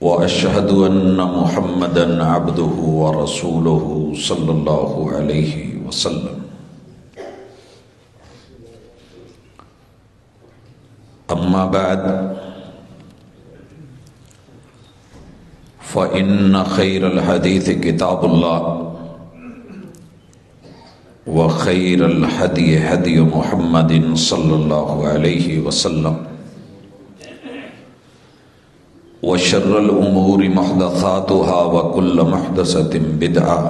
واشهد ان محمدا عبده ورسوله صلی اللہ علیہ وسلم. اما بعد فان خیر الحدیث کتاب اللہ وخیر الہدی ہدی محمد صلی اللہ علیہ وسلم وشر الامور محدثاتها وكل محدثة بدعة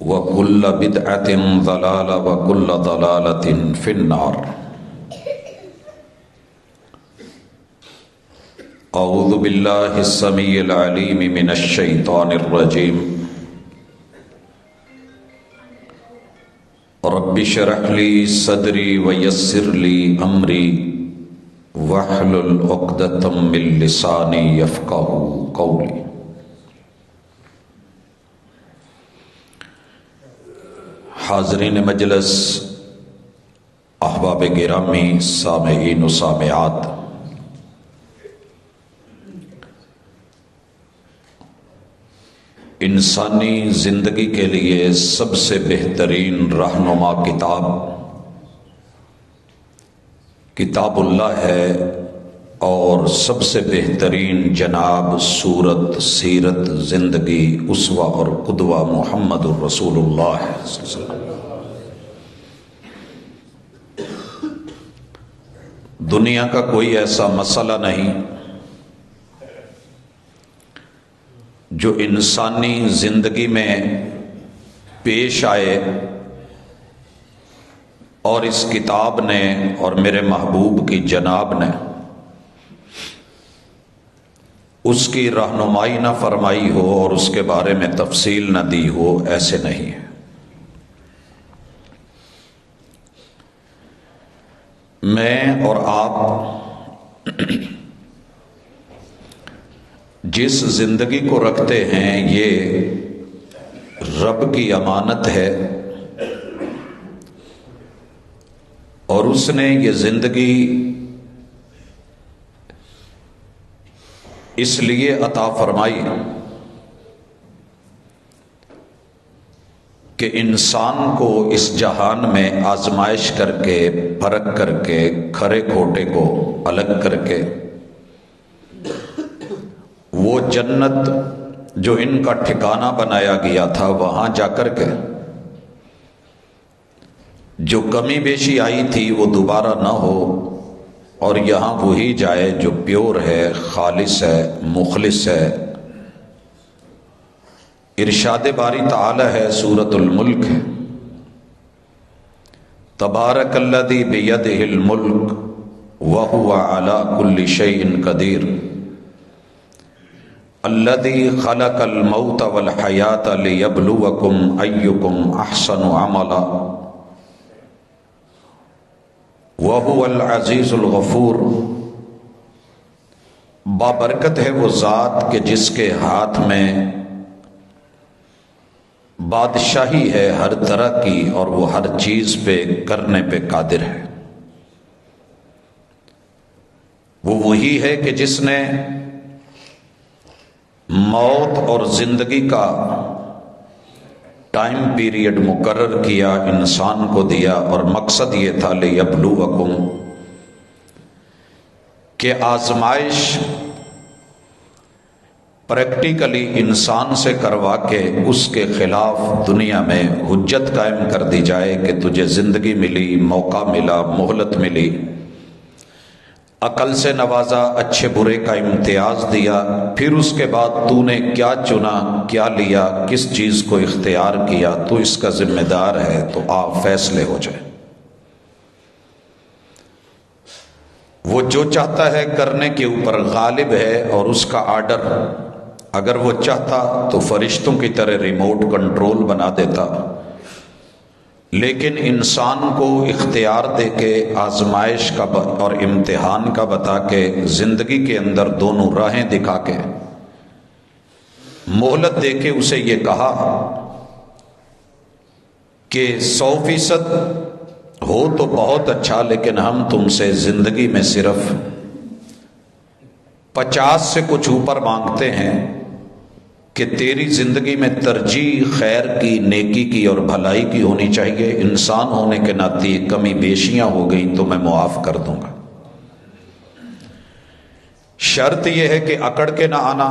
وكل بدعة ضلالة وكل ضلالة في النار. اعوذ باللہ السمیع العلیم من الشیطان الرجیم. رب اشرح لی صدری ویسر لی امری وَاحْلُلْ عُقْدَةً مِّن لِّسَانِي يَفْقَهُوا قَوْلِي. حاضرین مجلس، احباب گرامی، سامعین و سامعات، انسانی زندگی کے لیے سب سے بہترین رہنما کتاب اللہ ہے، اور سب سے بہترین جناب صورت، سیرت، زندگی، اسوہ اور قدوہ محمد الرسول اللہ صلی اللہ علیہ وسلم. دنیا کا کوئی ایسا مسئلہ نہیں جو انسانی زندگی میں پیش آئے اور اس کتاب نے اور میرے محبوب کی جناب نے اس کی رہنمائی نہ فرمائی ہو اور اس کے بارے میں تفصیل نہ دی ہو. ایسے نہیں ہے. میں اور آپ جس زندگی کو رکھتے ہیں یہ رب کی امانت ہے، اور اس نے یہ زندگی اس لیے عطا فرمائی کہ انسان کو اس جہان میں آزمائش کر کے، پرکھ کر کے، کھرے کھوٹے کو الگ کر کے وہ جنت جو ان کا ٹھکانہ بنایا گیا تھا وہاں جا کر کے جو کمی بیشی آئی تھی وہ دوبارہ نہ ہو، اور یہاں وہی جائے جو پیور ہے، خالص ہے، مخلص ہے. ارشاد باری تعالی ہے، سورۃ الملک ہے، تبارک الذی بیدہ الملک وہو علی کل شیء قدیر الذی خلق الموت والحیاۃ لیبلوکم ایکم احسن عملا وَهُوَ الْعَزِيزُ الْغَفُورُ. بابرکت ہے وہ ذات کہ جس کے ہاتھ میں بادشاہی ہے ہر طرح کی، اور وہ ہر چیز پہ کرنے پہ قادر ہے. وہ وہی ہے کہ جس نے موت اور زندگی کا ٹائم پیریڈ مقرر کیا، انسان کو دیا، اور مقصد یہ تھا لیبلوکم کہ آزمائش پریکٹیکلی انسان سے کروا کے اس کے خلاف دنیا میں حجت قائم کر دی جائے کہ تجھے زندگی ملی، موقع ملا، مہلت ملی، عقل سے نوازا، اچھے برے کا امتیاز دیا، پھر اس کے بعد تو نے کیا چنا، کیا لیا، کس چیز کو اختیار کیا، تو اس کا ذمہ دار ہے، تو آپ فیصلے ہو جائیں. وہ جو چاہتا ہے کرنے کے اوپر غالب ہے، اور اس کا آرڈر اگر وہ چاہتا تو فرشتوں کی طرح ریموٹ کنٹرول بنا دیتا، لیکن انسان کو اختیار دے کے، آزمائش کا اور امتحان کا بتا کے، زندگی کے اندر دونوں راہیں دکھا کے، مہلت دے کے اسے یہ کہا کہ 100% ہو تو بہت اچھا، لیکن ہم تم سے زندگی میں صرف 50 سے کچھ اوپر مانگتے ہیں کہ تیری زندگی میں ترجیح خیر کی، نیکی کی اور بھلائی کی ہونی چاہیے، انسان ہونے کے ناطے کمی بیشیاں ہو گئیں تو میں معاف کر دوں گا۔ شرط یہ ہے کہ اکڑ کے نہ آنا،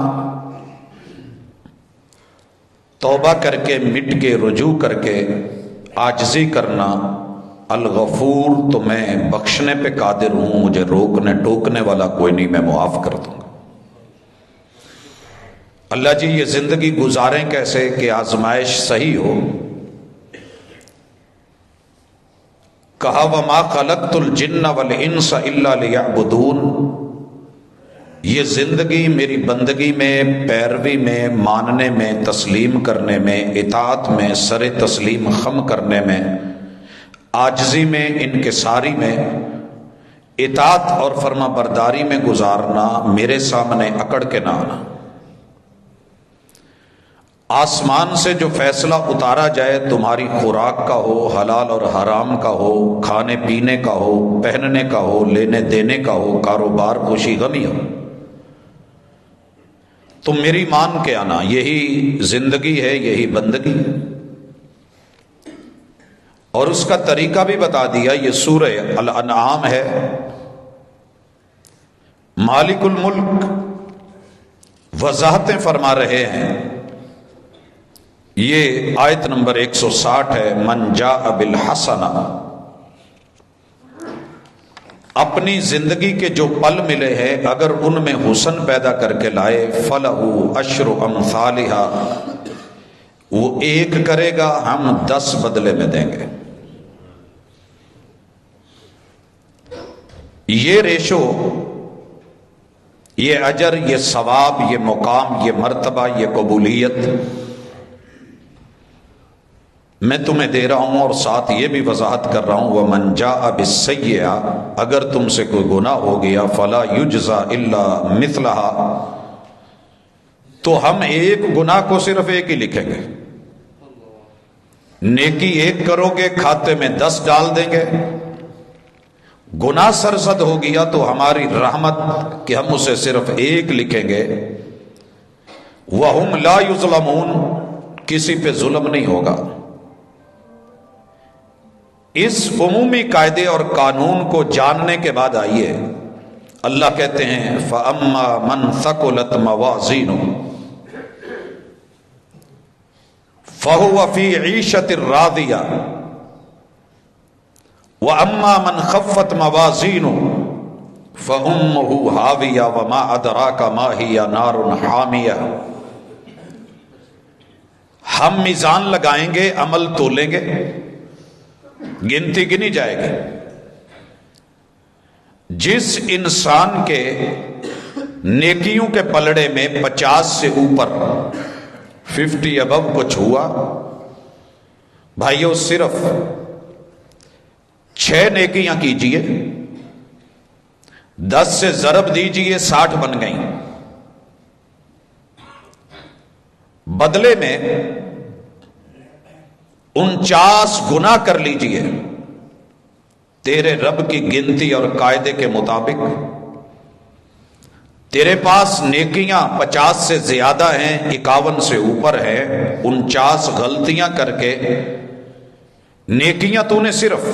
توبہ کر کے، مٹ کے، رجوع کر کے، عاجزی کرنا۔ الغفور تو میں بخشنے پہ قادر ہوں، مجھے روکنے ٹوکنے والا کوئی نہیں، میں معاف کر دوں گا۔ اللہ جی یہ زندگی گزاریں کیسے کہ آزمائش صحیح ہو؟ کہا وَمَا خَلَقْتُ الْجِنَّ وَالْإِنسَ إِلَّا لِيَعْبُدُونَ، یہ زندگی میری بندگی میں، پیروی میں، ماننے میں، تسلیم کرنے میں، اطاعت میں، سر تسلیم خم کرنے میں، عاجزی میں، انکساری میں، اطاعت اور فرما برداری میں گزارنا، میرے سامنے اکڑ کے نہ آنا۔ آسمان سے جو فیصلہ اتارا جائے تمہاری خوراک کا ہو، حلال اور حرام کا ہو، کھانے پینے کا ہو، پہننے کا ہو، لینے دینے کا ہو، کاروبار، خوشی غمی ہو، تم میری مان کے آنا، یہی زندگی ہے، یہی بندگی۔ اور اس کا طریقہ بھی بتا دیا، یہ سورہ الانعام ہے۔ مالک الملک وضاحتیں فرما رہے ہیں، یہ آیت نمبر 160 ہے۔ من جاء بالحسنہ، اپنی زندگی کے جو پل ملے ہیں اگر ان میں حسن پیدا کر کے لائے، فَلَهُ عَشْرُ أَمْثَالِهَا، وہ ایک کرے گا، ہم 10 بدلے میں دیں گے۔ یہ ریشو، یہ اجر، یہ ثواب، یہ مقام، یہ مرتبہ، یہ قبولیت میں تمہیں دے رہا ہوں، اور ساتھ یہ بھی وضاحت کر رہا ہوں وَمَنْ جَاءَ بِالسَّيِّئَةِ، اگر تم سے کوئی گناہ ہو گیا، فَلَا يُجْزَى إِلَّا مِثْلَهَا، تو ہم ایک گناہ کو صرف ایک ہی لکھیں گے۔ نیکی ایک کرو گے، کھاتے میں 10 ڈال دیں گے۔ گناہ سرزد ہو گیا تو ہماری رحمت کہ ہم اسے صرف ایک لکھیں گے۔ وَهُمْ لَا يُظْلَمُونَ، کسی پہ ظلم نہیں ہوگا۔ اس عمومی قاعدے اور قانون کو جاننے کے بعد آئیے، اللہ کہتے ہیں فَأَمَّا مَنْ ثَقُلَتْ مَوَازِينُهُ فَهُوَ فِي عِيشَةٍ رَاضِيَةٍ وَأَمَّا مَنْ خَفَّتْ مَوَازِينُهُ فَأُمُّهُ هَاوِيَةٌ وَمَا أَدْرَاكَ مَا هِيَ نَارٌ حَامِيَةٌ، ہم میزان لگائیں گے، عمل تولیں گے، گنتی گنی جائے گی۔ جس انسان کے نیکیوں کے پلڑے میں 50 سے اوپر 50 ابو کچھ ہوا، بھائیو صرف 6 نیکیاں کیجئے، 10 سے ضرب دیجئے، 60 بن گئیں۔ بدلے میں 49 گناہ کر لیجئے، تیرے رب کی گنتی اور قاعدے کے مطابق تیرے پاس نیکیاں 50 سے زیادہ ہیں، 51 سے اوپر ہیں، 49 غلطیاں کر کے نیکیاں تو نے صرف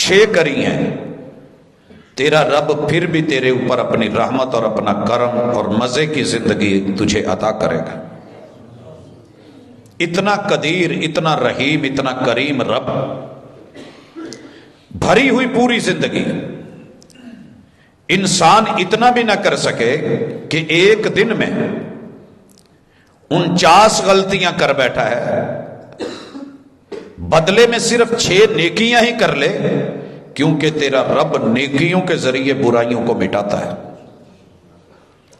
6 کری ہیں، تیرا رب پھر بھی تیرے اوپر اپنی رحمت اور اپنا کرم اور مزے کی زندگی تجھے عطا کرے گا۔ اتنا قدیر، اتنا رحیم، اتنا کریم رب، بھری ہوئی پوری زندگی، انسان اتنا بھی نہ کر سکے کہ ایک دن میں 49 غلطیاں کر بیٹھا ہے، بدلے میں صرف 6 نیکیاں ہی کر لے، کیونکہ تیرا رب نیکیوں کے ذریعے برائیوں کو مٹاتا ہے۔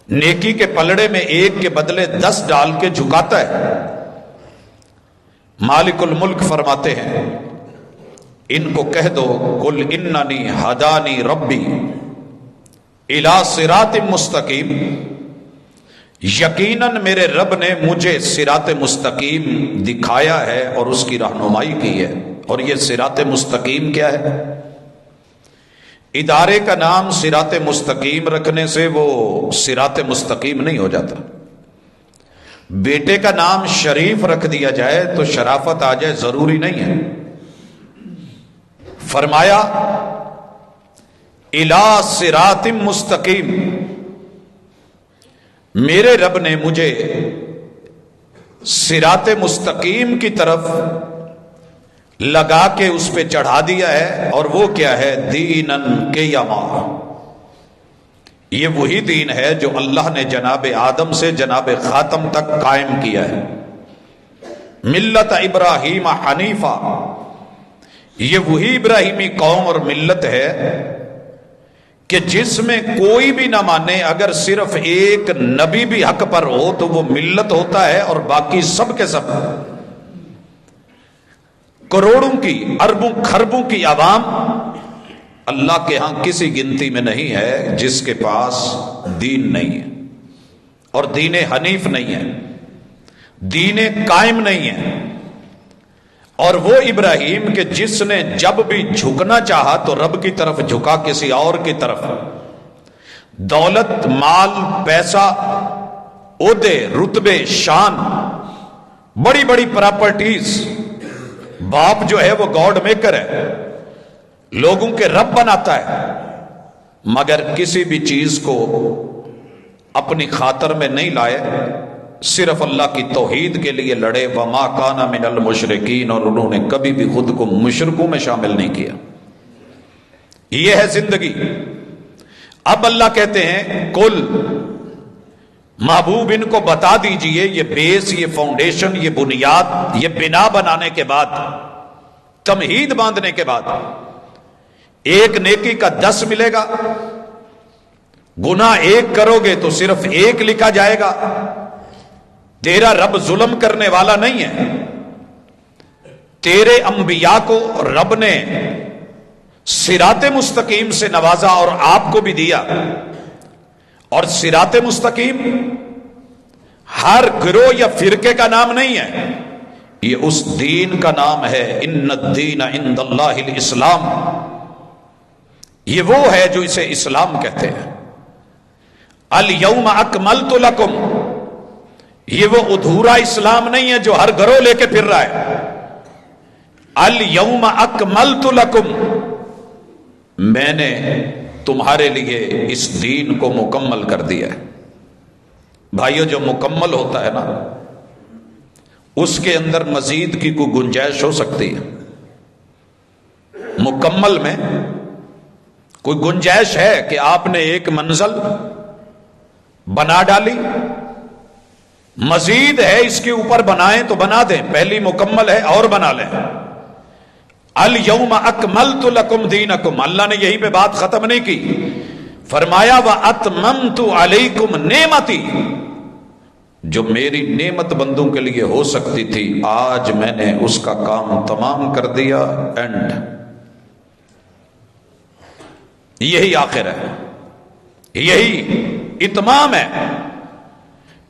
نیکی کے پلڑے میں 1 کے بدلے 10 ڈال کے جھکاتا ہے۔ مالک الملک فرماتے ہیں ان کو کہہ دو قل اننی ہدانی ربی الی صراط مستقیم، یقیناً میرے رب نے مجھے صراط مستقیم دکھایا ہے اور اس کی رہنمائی کی ہے۔ اور یہ صراط مستقیم کیا ہے؟ ادارے کا نام صراط مستقیم رکھنے سے وہ صراط مستقیم نہیں ہو جاتا. بیٹے کا نام شریف رکھ دیا جائے تو شرافت آ جائے ضروری نہیں ہے. فرمایا الی صراط مستقیم، میرے رب نے مجھے صراط مستقیم کی طرف لگا کے اس پہ چڑھا دیا ہے. اور وہ کیا ہے؟ دینن قیما. یہ وہی دین ہے جو اللہ نے جناب آدم سے جناب خاتم تک قائم کیا ہے. ملت ابراہیم حنیفہ، یہ وہی ابراہیمی قوم اور ملت ہے کہ جس میں کوئی بھی نہ مانے، اگر صرف ایک نبی بھی حق پر ہو تو وہ ملت ہوتا ہے، اور باقی سب کے سب کروڑوں کی اربوں خربوں کی عوام اللہ کے ہاں کسی گنتی میں نہیں ہے جس کے پاس دین نہیں ہے، اور دین حنیف نہیں ہے، دین قائم نہیں ہے. اور وہ ابراہیم کہ جس نے جب بھی جھکنا چاہا تو رب کی طرف جھکا، کسی اور کی طرف. دولت، مال، پیسہ، عہدے، رتبے، شان، بڑی بڑی پراپرٹیز. باپ جو ہے وہ گاڈ میکر ہے، لوگوں کے رب بناتا ہے، مگر کسی بھی چیز کو اپنی خاطر میں نہیں لائے، صرف اللہ کی توحید کے لیے لڑے. وما کان من المشرکین، اور انہوں نے کبھی بھی خود کو مشرکوں میں شامل نہیں کیا. یہ ہے زندگی. اب اللہ کہتے ہیں کل محبوب ان کو بتا دیجئے، یہ بیس، یہ فاؤنڈیشن، یہ بنیاد، یہ بنا بنانے کے بعد، تمہید باندھنے کے بعد، ایک نیکی کا 10 ملے گا. گناہ ایک کرو گے تو صرف 1 لکھا جائے گا. تیرا رب ظلم کرنے والا نہیں ہے. تیرے انبیاء کو رب نے صراط مستقیم سے نوازا اور آپ کو بھی دیا. اور صراط مستقیم ہر گروہ یا فرقے کا نام نہیں ہے، یہ اس دین کا نام ہے. ان الدین عند اللہ الاسلام. یہ وہ ہے جو اسے اسلام کہتے ہیں. الیوم اکملت لکم، یہ وہ ادھورا اسلام نہیں ہے جو ہر گروہ لے کے پھر رہا ہے. الیوم اکملت لکم، میں نے تمہارے لیے اس دین کو مکمل کر دیا ہے. بھائیو، جو مکمل ہوتا ہے نا، اس کے اندر مزید کی کوئی گنجائش ہو سکتی ہے. مکمل میں کوئی گنجائش ہے کہ آپ نے ایک منزل بنا ڈالی، مزید ہے اس کے اوپر بنائیں تو بنا دیں، پہلی مکمل ہے اور بنا لیں. الیوم اکملت لکم دینکم، اللہ نے یہیں پہ بات ختم نہیں کی. فرمایا واتممت علیکم نعمتی، جو میری نعمت بندوں کے لیے ہو سکتی تھی آج میں نے اس کا کام تمام کر دیا. اینڈ یہی آخر ہے، یہی اتمام ہے.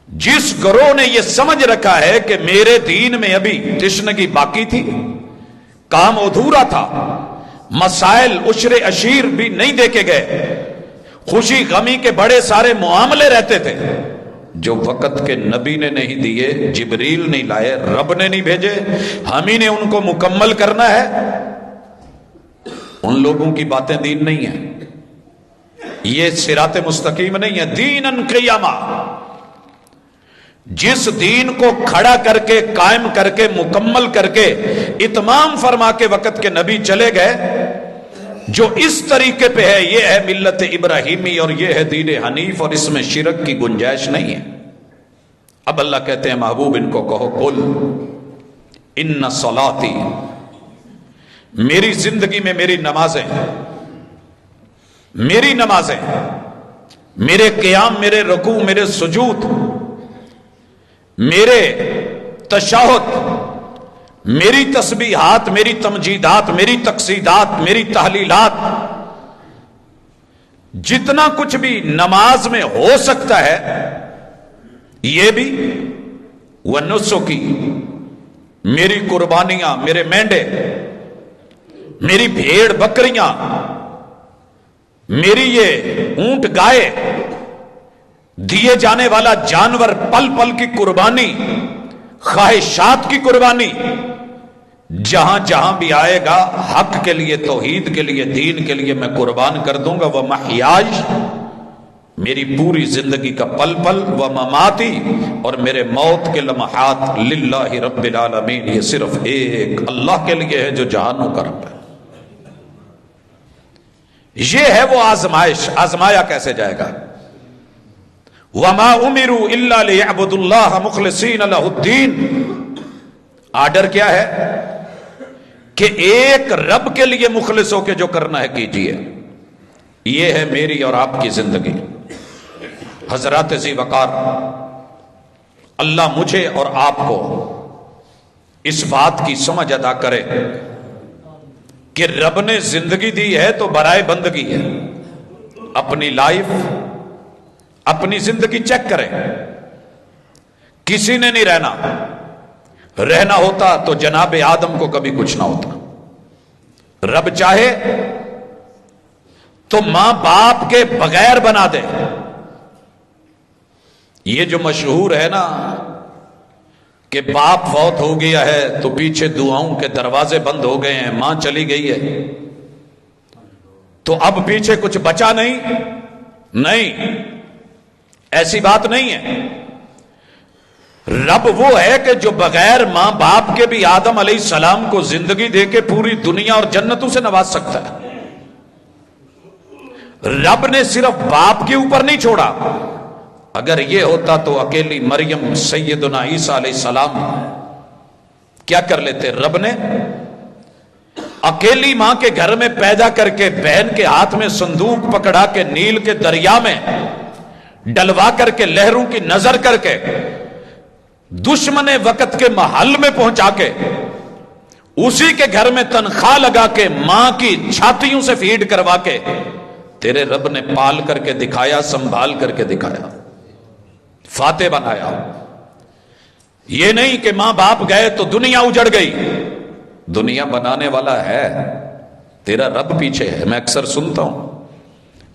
جس گروہ نے یہ سمجھ رکھا ہے کہ میرے دین میں ابھی تشنگی باقی تھی، کام ادھورا تھا، مسائل عشر عشیر بھی نہیں دیکھے گئے، خوشی غمی کے بڑے سارے معاملے رہتے تھے جو وقت کے نبی نے نہیں دیے، جبریل نہیں لائے، رب نے نہیں بھیجے، ہم ہی نے ان کو مکمل کرنا ہے. ان لوگوں کی باتیں دین نہیں ہیں، یہ صراط مستقیم نہیں ہے. دینن قیما، جس دین کو کھڑا کر کے، قائم کر کے، مکمل کر کے، اتمام فرما کے وقت کے نبی چلے گئے، جو اس طریقے پہ ہے، یہ ہے ملت ابراہیمی اور یہ ہے دین حنیف، اور اس میں شرک کی گنجائش نہیں ہے. اب اللہ کہتے ہیں محبوب ان کو کہو قل ان صلاتی، میری زندگی میں میری نمازیں، میری نمازیں، میرے قیام، میرے رکوع، میرے سجود، میرے تشہد، میری تسبیحات، میری تمجیدات، میری تقصیدات، میری تحلیلات، جتنا کچھ بھی نماز میں ہو سکتا ہے، یہ بھی ونسکی، میری قربانیاں، میرے مینڈے، میری بھیڑ بکریاں، میری یہ اونٹ گائے، دیے جانے والا جانور، پل پل کی قربانی، خواہشات کی قربانی، جہاں جہاں بھی آئے گا حق کے لیے، توحید کے لیے، دین کے لیے میں قربان کر دوں گا۔ وَمَحْيَايَ، میری پوری زندگی کا پل پل، وَمَمَاتِي، اور میرے موت کے لمحات، للہ رب العالمین، یہ صرف ایک اللہ کے لیے ہے جو جہانوں کا رب ہے۔ یہ ہے وہ آزمائش۔ آزمایا کیسے جائے گا؟ وَمَا أُمِرُوا إِلَّا لِيَعْبُدُوا اللَّهَ مُخْلِصِينَ لَهُ الدِّينَ۔ آرڈر کیا ہے کہ ایک رب کے لیے مخلص ہو کے جو کرنا ہے کیجئے۔ یہ ہے میری اور آپ کی زندگی۔ حضرات ذی وقار، اللہ مجھے اور آپ کو اس بات کی سمجھ عطا کرے کہ رب نے زندگی دی ہے تو برائے بندگی ہے۔ اپنی لائف، اپنی زندگی چیک کریں۔ کسی نے نہیں رہنا ہوتا تو جناب آدم کو کبھی کچھ نہ ہوتا۔ رب چاہے تو ماں باپ کے بغیر بنا دے۔ یہ جو مشہور ہے نا کہ باپ فوت ہو گیا ہے تو پیچھے دعاؤں کے دروازے بند ہو گئے ہیں، ماں چلی گئی ہے تو اب پیچھے کچھ بچا نہیں، ایسی بات نہیں ہے۔ رب وہ ہے کہ جو بغیر ماں باپ کے بھی آدم علیہ السلام کو زندگی دے کے پوری دنیا اور جنتوں سے نواز سکتا ہے۔ رب نے صرف باپ کے اوپر نہیں چھوڑا۔ اگر یہ ہوتا تو اکیلی مریم سیدنا عیسیٰ علیہ السلام کیا کر لیتے؟ رب نے اکیلی ماں کے گھر میں پیدا کر کے، بہن کے ہاتھ میں صندوق پکڑا کے، نیل کے دریا میں ڈلوا کر کے، لہروں کی نظر کر کے، دشمن وقت کے محل میں پہنچا کے، اسی کے گھر میں تنخواہ لگا کے، ماں کی چھاتیوں سے فیڈ کروا کے تیرے رب نے پال کر کے دکھایا، سنبھال کر کے دکھایا، فاتح بنایا۔ یہ نہیں کہ ماں باپ گئے تو دنیا اجڑ گئی۔ دنیا بنانے والا ہے، تیرا رب پیچھے ہے۔ میں اکثر سنتا ہوں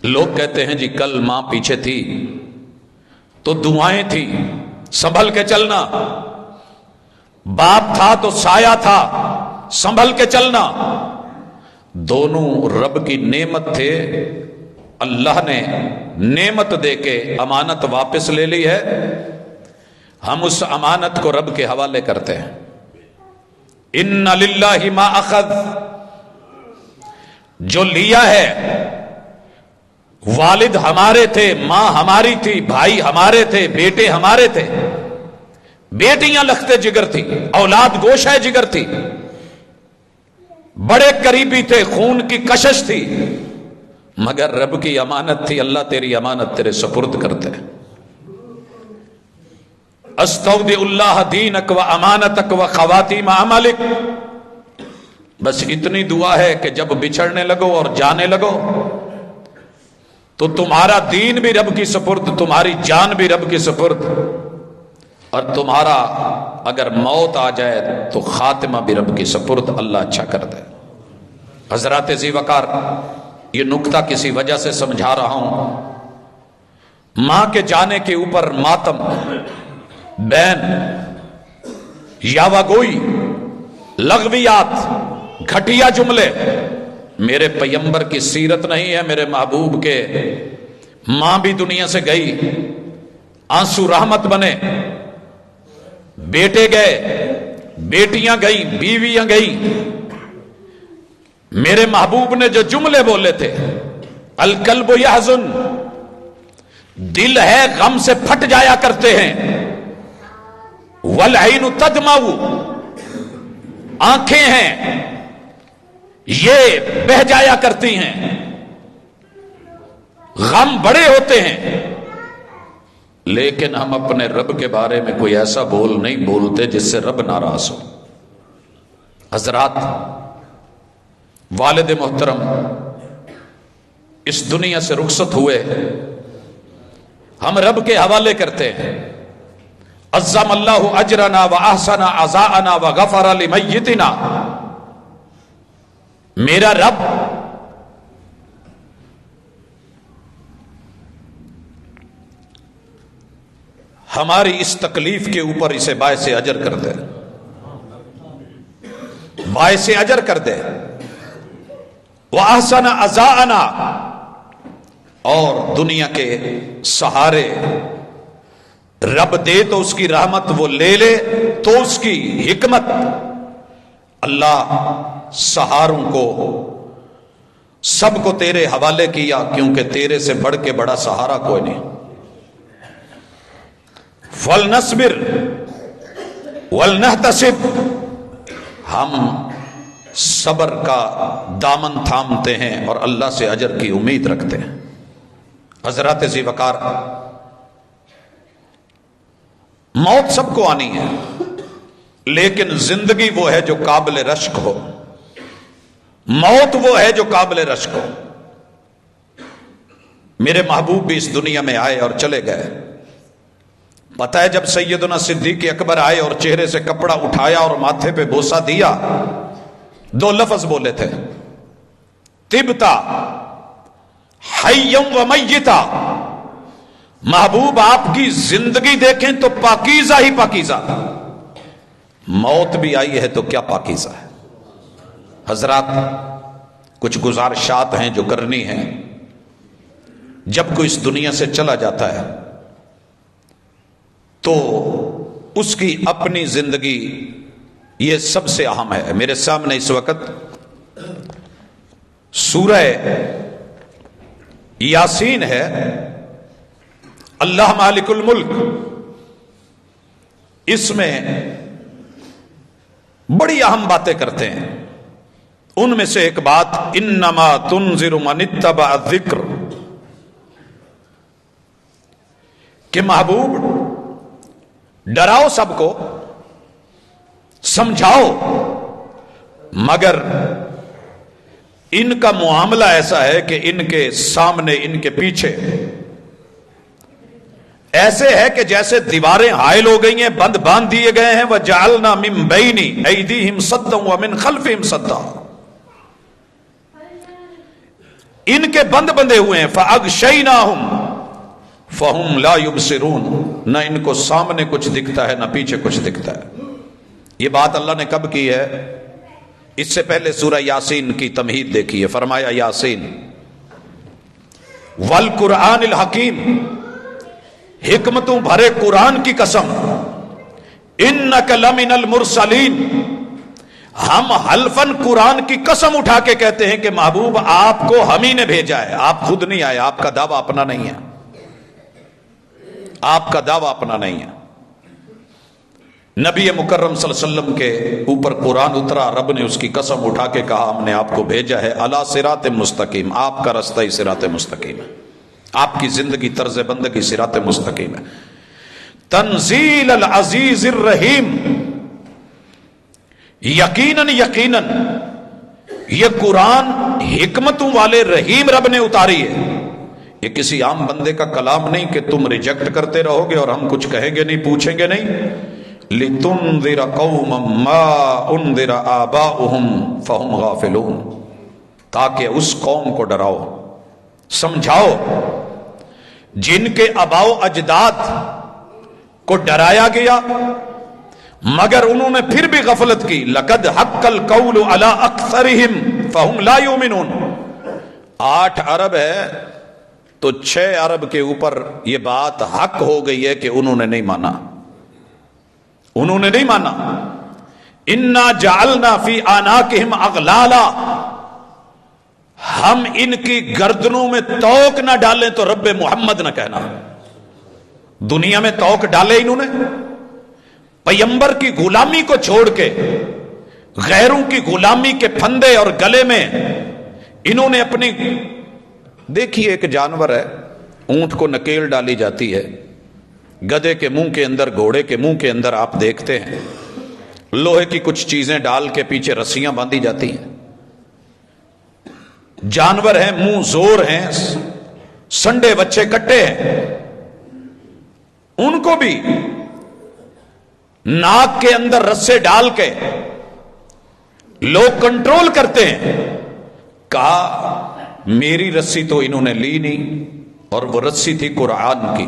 لوگ کہتے ہیں جی کل ماں پیچھے تھی تو دعائیں تھی، سنبھل کے چلنا، باپ تھا تو سایہ تھا، سنبھل کے چلنا۔ دونوں رب کی نعمت تھے، اللہ نے نعمت دے کے امانت واپس لے لی ہے، ہم اس امانت کو رب کے حوالے کرتے ہیں۔ ان للہ ما اخذ، جو لیا ہے، والد ہمارے تھے، ماں ہماری تھی، بھائی ہمارے تھے، بیٹے ہمارے تھے، بیٹیاں لختے جگر تھی، اولاد گوشہ جگر تھی، بڑے قریبی تھے، خون کی کشش تھی، مگر رب کی امانت تھی۔ اللہ تیری امانت تیرے سپرد کرتے ہیں۔ استودع اللہ دینک و امانتک و خواتیم عملک۔ بس اتنی دعا ہے کہ جب بچھڑنے لگو اور جانے لگو تو تمہارا دین بھی رب کی سپرد، تمہاری جان بھی رب کی سپرد، اور تمہارا اگر موت آ جائے تو خاتمہ بھی رب کی سپرد، اللہ اچھا کر دے۔ حضرات ذی وقار، یہ نکتہ کسی وجہ سے سمجھا رہا ہوں۔ ماں کے جانے کے اوپر ماتم، بین، یاوہ گوئی، لغویات، گھٹیا جملے میرے پیمبر کی سیرت نہیں ہے۔ میرے محبوب کے ماں بھی دنیا سے گئی، آنسو رحمت بنے، بیٹے گئے، بیٹیاں گئیں، بیویاں گئیں۔ میرے محبوب نے جو جملے بولے تھے، القلب یحزن، دل ہے غم سے پھٹ جایا کرتے ہیں، والعین تدمع، آنکھیں ہیں یہ بہ جایا کرتی ہیں، غم بڑے ہوتے ہیں، لیکن ہم اپنے رب کے بارے میں کوئی ایسا بول نہیں بولتے جس سے رب ناراض ہو۔ حضرات، والد محترم اس دنیا سے رخصت ہوئے، ہم رب کے حوالے کرتے ہیں۔ عظم اللہ اجرنا واحسن عزاءنا وغفر لمیتنا۔ میرا رب ہماری اس تکلیف کے اوپر اسے باعث اجر کر دے، باعث اجر کر دے۔ وَأَحْسَنَ عَزَاءَنَا، اور دنیا کے سہارے رب دے تو اس کی رحمت، وہ لے لے تو اس کی حکمت۔ اللہ سہاروں کو سب کو تیرے حوالے کیا، کیونکہ تیرے سے بڑھ کے بڑا سہارا کوئی نہیں۔ فَلْنَصْبِرْ وَلْنَحْتَسِبْ، ہم صبر کا دامن تھامتے ہیں اور اللہ سے اجر کی امید رکھتے ہیں۔ حضرات ذی وقار، موت سب کو آنی ہے، لیکن زندگی وہ ہے جو قابل رشک ہو، موت وہ ہے جو قابل رشک ہو۔ میرے محبوب بھی اس دنیا میں آئے اور چلے گئے۔ پتہ ہے جب سیدنا صدیق اکبر آئے اور چہرے سے کپڑا اٹھایا اور ماتھے پہ بوسہ دیا، دو لفظ بولے تھے، طبتا حیم و میتا۔ محبوب آپ کی زندگی دیکھیں تو پاکیزہ ہی پاکیزہ، موت بھی آئی ہے تو کیا پاکیزہ ہے۔ حضرات، کچھ گزارشات ہیں جو کرنی ہیں۔ جب کوئی اس دنیا سے چلا جاتا ہے تو اس کی اپنی زندگی یہ سب سے اہم ہے۔ میرے سامنے اس وقت سورہ یاسین ہے، اللہ مالک الملک، اس میں بڑی اہم باتیں کرتے ہیں۔ ان میں سے ایک بات، انما تنذر من اتبع الذکر، کہ محبوب ڈراؤ سب کو، سمجھاؤ، مگر ان کا معاملہ ایسا ہے کہ ان کے سامنے، ان کے پیچھے ایسے ہے کہ جیسے دیواریں حائل ہو گئی ہیں، بند باندھ دیے گئے ہیں۔ وَجَعَلْنَا مِن بَيْنِ أَيْدِيهِمْ سَدًّا وَمِن خَلْفِهِمْ سَدًّا، ان کے بند بندے ہوئے ہیں۔ فَأَغْشَيْنَاهُمْ فَهُمْ لَا يُبْصِرُونَ، نہ ان کو سامنے کچھ دکھتا ہے نہ پیچھے کچھ دکھتا ہے۔ یہ بات اللہ نے کب کی ہے؟ اس سے پہلے سورہ یاسین کی تمہید دیکھی ہے۔ فرمایا یاسین والقرآن الحکیم، حکمتوں بھرے قرآن کی قسم، انک لمن المرسلین، ہم حلفاً قرآن کی قسم اٹھا کے کہتے ہیں کہ محبوب آپ کو ہم ہی نے بھیجا ہے، آپ خود نہیں آئے، آپ کا دعویٰ اپنا نہیں ہے، آپ کا دعویٰ اپنا نہیں ہے۔ نبی مکرم صلی اللہ علیہ وسلم کے اوپر قرآن اترا، رب نے اس کی قسم اٹھا کے کہا ہم نے آپ کو بھیجا ہے علی صراط مستقیم، آپ کا رستہ ہی صراط مستقیم ہے، آپ کی زندگی طرز بندگی صراط مستقیم ہے۔ تنزیل العزیز الرحیم، یقیناً یقیناً یہ قرآن حکمتوں والے رحیم رب نے اتاری ہے۔ یہ کسی عام بندے کا کلام نہیں کہ تم ریجیکٹ کرتے رہو گے اور ہم کچھ کہیں گے نہیں، پوچھیں گے نہیں۔ لِتُنذِرَ قَوْمًا مَا أُنذِرَ آبَاؤُهُمْ فَهُمْ غَافِلُونَ، تاکہ اس قوم کو ڈراؤ، سمجھاؤ جن کے آباؤ اجداد کو ڈرایا گیا مگر انہوں نے پھر بھی غفلت کی۔ لَقَدْ حَقَّ الْقَوْلُ عَلَىٰ أَكْثَرِهِمْ فَهُمْ لَا يُؤْمِنُونَ، 8 ارب ہے تو 6 ارب کے اوپر یہ بات حق ہو گئی ہے کہ انہوں نے نہیں مانا، انہوں نے نہیں مانا۔ اِنَّا جَعَلْنَا فِي أَعْنَاقِهِمْ أَغْلَالًا، ہم ان کی گردنوں میں توق نہ ڈالیں تو رب محمد نہ کہنا۔ دنیا میں توق ڈالے انہوں نے، پیمبر کی غلامی کو چھوڑ کے غیروں کی غلامی کے پھندے اور گلے میں انہوں نے اپنی، دیکھیے ایک جانور ہے، اونٹ کو نکیل ڈالی جاتی ہے، گدھے کے منہ کے اندر، گھوڑے کے منہ کے اندر آپ دیکھتے ہیں لوہے کی کچھ چیزیں ڈال کے پیچھے رسیاں باندھی جاتی ہیں۔ جانور ہیں، منہ زور ہیں، سنڈے بچے کٹے ہیں، ان کو بھی ناک کے اندر رسے ڈال کے لوگ کنٹرول کرتے ہیں۔ کہا میری رسی تو انہوں نے لی نہیں، اور وہ رسی تھی قرآن کی،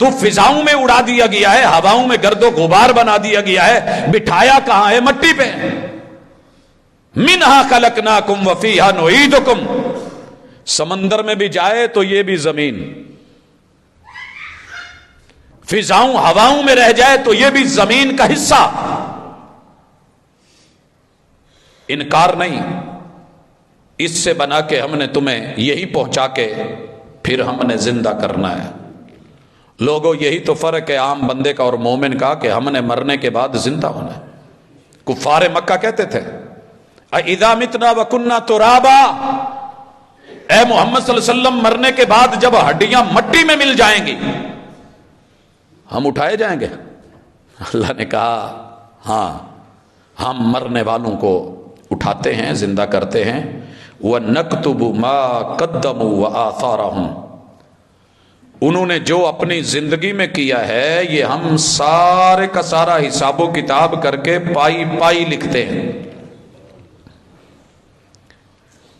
تو فضاؤں میں اڑا دیا گیا ہے، ہواؤں میں گرد و غبار بنا دیا گیا ہے، بٹھایا کہاں ہے؟ مٹی پہ۔ منہا خلقناکم وفیہا نعیدکم، سمندر میں بھی جائے تو یہ بھی زمین، فضاؤں ہواؤں میں رہ جائے تو یہ بھی زمین کا حصہ۔ انکار نہیں، اس سے بنا کے ہم نے تمہیں یہی پہنچا کے پھر ہم نے زندہ کرنا ہے۔ لوگوں یہی تو فرق ہے عام بندے کا اور مومن کا کہ ہم نے مرنے کے بعد زندہ ہونا ہے۔ کفار مکہ کہتے تھے اذا متنا وکنا ترابا، اے محمد صلی اللہ علیہ وسلم مرنے کے بعد جب ہڈیاں مٹی میں مل جائیں گی ہم اٹھائے جائیں گے؟ اللہ نے کہا ہاں، ہم مرنے والوں کو اٹھاتے ہیں، زندہ کرتے ہیں۔ وَنَكْتُبُ مَا قَدَّمُوا وَآثَارَهُمْ، انہوں نے جو اپنی زندگی میں کیا ہے یہ ہم سارے کا سارا حساب و کتاب کر کے پائی پائی لکھتے ہیں۔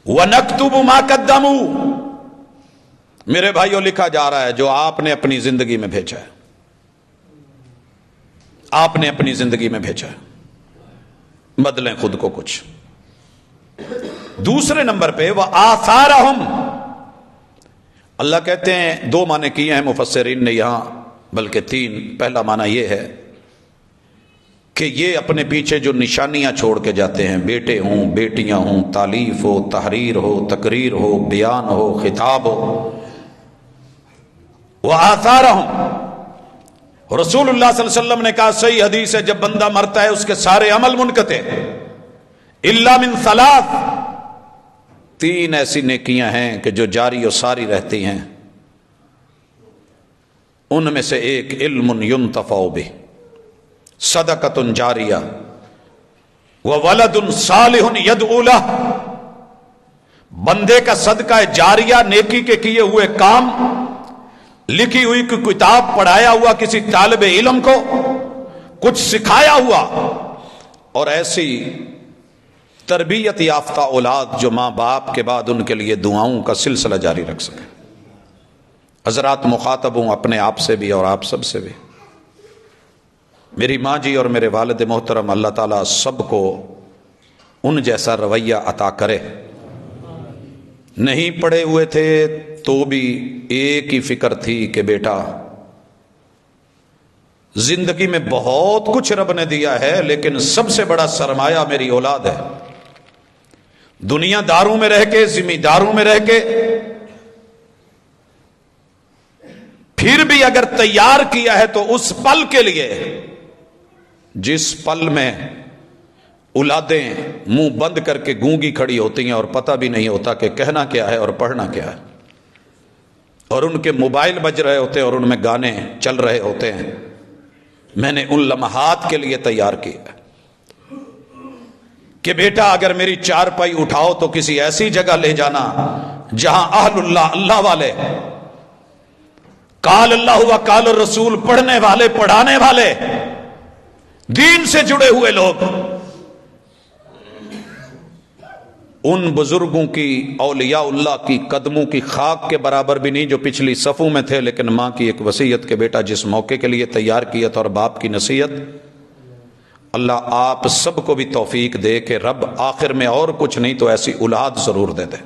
وَنَكْتُبُ مَا قَدَّمُوا، میرے بھائیوں لکھا جا رہا ہے جو آپ نے اپنی زندگی میں بھیجا ہے، آپ نے اپنی زندگی میں بھیجا ہے، بدلیں خود کو کچھ۔ دوسرے نمبر پہ وَآثَارَهُمْ، اللہ کہتے ہیں دو معنی کیے ہیں مفسرین نے یہاں، بلکہ تین۔ پہلا معنی یہ ہے کہ یہ اپنے پیچھے جو نشانیاں چھوڑ کے جاتے ہیں، بیٹے ہوں، بیٹیاں ہوں، تالیف ہو، تحریر ہو، تقریر ہو، بیان ہو، خطاب ہو، وَآثَارَهُمْ۔ رسول اللہ صلی اللہ علیہ وسلم نے کہا، صحیح حدیث ہے، جب بندہ مرتا ہے اس کے سارے عمل منقطع، الا من ثلاث، تین ایسی نیکیاں ہیں کہ جو جاری و ساری رہتی ہیں، ان میں سے ایک علم ينتفع بہ، صدقۃ جاریہ، وولد صالح يدعو لہ، بندے کا صدقہ جاریہ، نیکی کے کیے ہوئے کام، لکھی ہوئی کوئی کتاب، پڑھایا ہوا کسی طالب علم کو، کچھ سکھایا ہوا، اور ایسی تربیت یافتہ اولاد جو ماں باپ کے بعد ان کے لیے دعاؤں کا سلسلہ جاری رکھ سکے۔ حضرات مخاطب ہوں اپنے آپ سے بھی اور آپ سب سے بھی، میری ماں جی اور میرے والد محترم، اللہ تعالیٰ سب کو ان جیسا رویہ عطا کرے۔ نہیں پڑھے ہوئے تھے تو بھی ایک ہی فکر تھی کہ بیٹا زندگی میں بہت کچھ رب نے دیا ہے لیکن سب سے بڑا سرمایہ میری اولاد ہے۔ دنیا داروں میں رہ کے، ذمہ داروں میں رہ کے، پھر بھی اگر تیار کیا ہے تو اس پل کے لیے جس پل میں اولادیں منہ بند کر کے گونگی کھڑی ہوتی ہیں اور پتہ بھی نہیں ہوتا کہ کہنا کیا ہے اور پڑھنا کیا ہے، اور ان کے موبائل بج رہے ہوتے ہیں اور ان میں گانے چل رہے ہوتے ہیں، میں نے ان لمحات کے لیے تیار کیا کہ بیٹا اگر میری چارپائی اٹھاؤ تو کسی ایسی جگہ لے جانا جہاں اہل اللہ، اللہ والے، قال اللہ و قال الرسول پڑھنے والے، پڑھانے والے، دین سے جڑے ہوئے لوگ، ان بزرگوں کی، اولیاء اللہ کی قدموں کی خاک کے برابر بھی نہیں جو پچھلی صفوں میں تھے، لیکن ماں کی ایک وصیت کے بیٹا جس موقع کے لیے تیار کیا تھا، اور باپ کی نصیحت، اللہ آپ سب کو بھی توفیق دے کہ رب آخر میں اور کچھ نہیں تو ایسی اولاد ضرور دے دے۔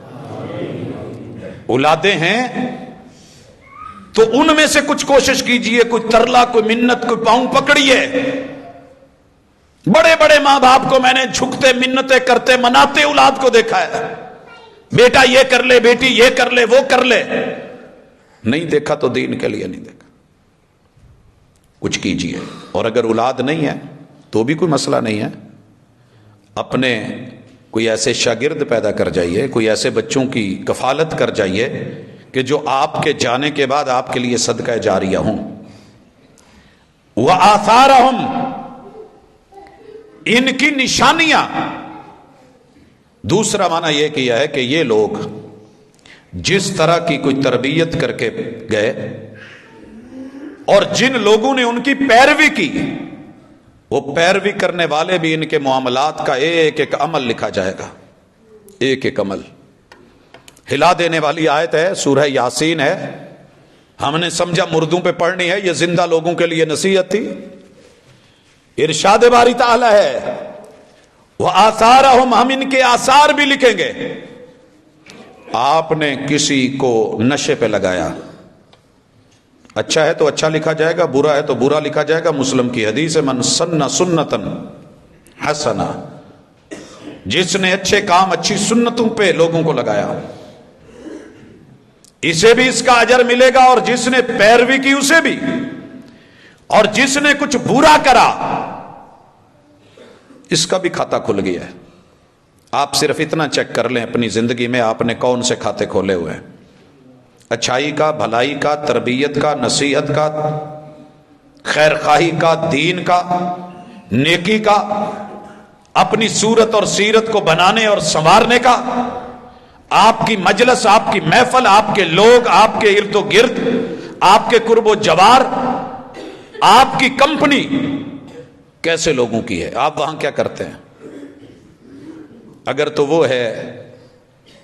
اولادیں ہیں تو ان میں سے کچھ کوشش کیجئے، کوئی ترلا، کوئی منت، کوئی پاؤں پکڑیے۔ بڑے بڑے ماں باپ کو میں نے جھکتے، منتیں کرتے، مناتے اولاد کو دیکھا ہے، بیٹا یہ کر لے، بیٹی یہ کر لے، وہ کر لے، نہیں دیکھا تو دین کے لیے نہیں دیکھا۔ کچھ کیجئے، اور اگر اولاد نہیں ہے تو بھی کوئی مسئلہ نہیں ہے، اپنے کوئی ایسے شاگرد پیدا کر جائیے، کوئی ایسے بچوں کی کفالت کر جائیے کہ جو آپ کے جانے کے بعد آپ کے لیے صدقہ جاریہ ہوں۔ وَآثَارَهُمْ، ان کی نشانیاں۔ دوسرا معنی یہ کیا ہے کہ یہ لوگ جس طرح کی کوئی تربیت کر کے گئے اور جن لوگوں نے ان کی پیروی کی، وہ پیروی کرنے والے بھی ان کے معاملات کا ایک ایک عمل لکھا جائے گا، ایک ایک عمل۔ ہلا دینے والی آیت ہے، سورہ یاسین ہے، ہم نے سمجھا مردوں پہ پڑھنی ہے، یہ زندہ لوگوں کے لیے نصیحت تھی۔ ارشاد باری تعالی ہے وآثارہم، ہم ان کے آثار بھی لکھیں گے۔ آپ نے کسی کو نشے پہ لگایا، اچھا ہے تو اچھا لکھا جائے گا، برا ہے تو برا لکھا جائے گا۔ مسلم کی حدیث ہے من سن سنتا حسنا، جس نے اچھے کام اچھی سنتوں پہ لوگوں کو لگایا اسے بھی اس کا اجر ملے گا، اور جس نے پیروی کی اسے بھی، اور جس نے کچھ برا کرا اس کا بھی کھاتا کھل گیا ہے۔ آپ صرف اتنا چیک کر لیں اپنی زندگی میں آپ نے کون سے کھاتے کھولے ہوئے ہیں، اچھائی کا، بھلائی کا، تربیت کا، نصیحت کا، خیر خواہی کا، دین کا، نیکی کا، اپنی صورت اور سیرت کو بنانے اور سنوارنے کا۔ آپ کی مجلس، آپ کی محفل، آپ کے لوگ، آپ کے ارد و گرد، آپ کے قرب و جوار، آپ کی کمپنی کیسے لوگوں کی ہے، آپ وہاں کیا کرتے ہیں؟ اگر تو وہ ہے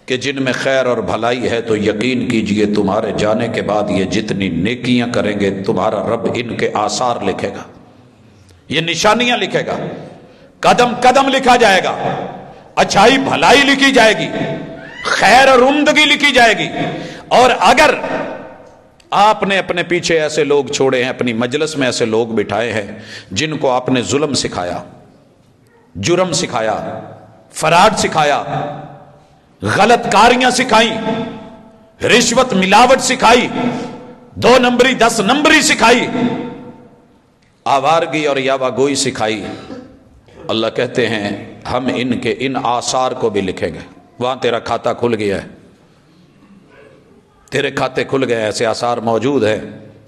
کہ جن میں خیر اور بھلائی ہے تو یقین کیجئے تمہارے جانے کے بعد یہ جتنی نیکیاں کریں گے تمہارا رب ان کے آثار لکھے گا، یہ نشانیاں لکھے گا، قدم قدم لکھا جائے گا، اچھائی بھلائی لکھی جائے گی، خیر اور عمدگی لکھی جائے گی۔ اور اگر آپ نے اپنے پیچھے ایسے لوگ چھوڑے ہیں، اپنی مجلس میں ایسے لوگ بٹھائے ہیں جن کو آپ نے ظلم سکھایا، جرم سکھایا، فراڈ سکھایا، غلط کاریاں سکھائیں، رشوت ملاوٹ سکھائی، 2 نمبری 10 نمبری سکھائی، آوارگی اور یاوہ گوئی سکھائی، اللہ کہتے ہیں ہم ان کے ان آثار کو بھی لکھیں گے۔ وہاں تیرا کھاتا کھل گیا ہے، تیرے کھاتے کھل گئے، ایسے آثار موجود ہیں۔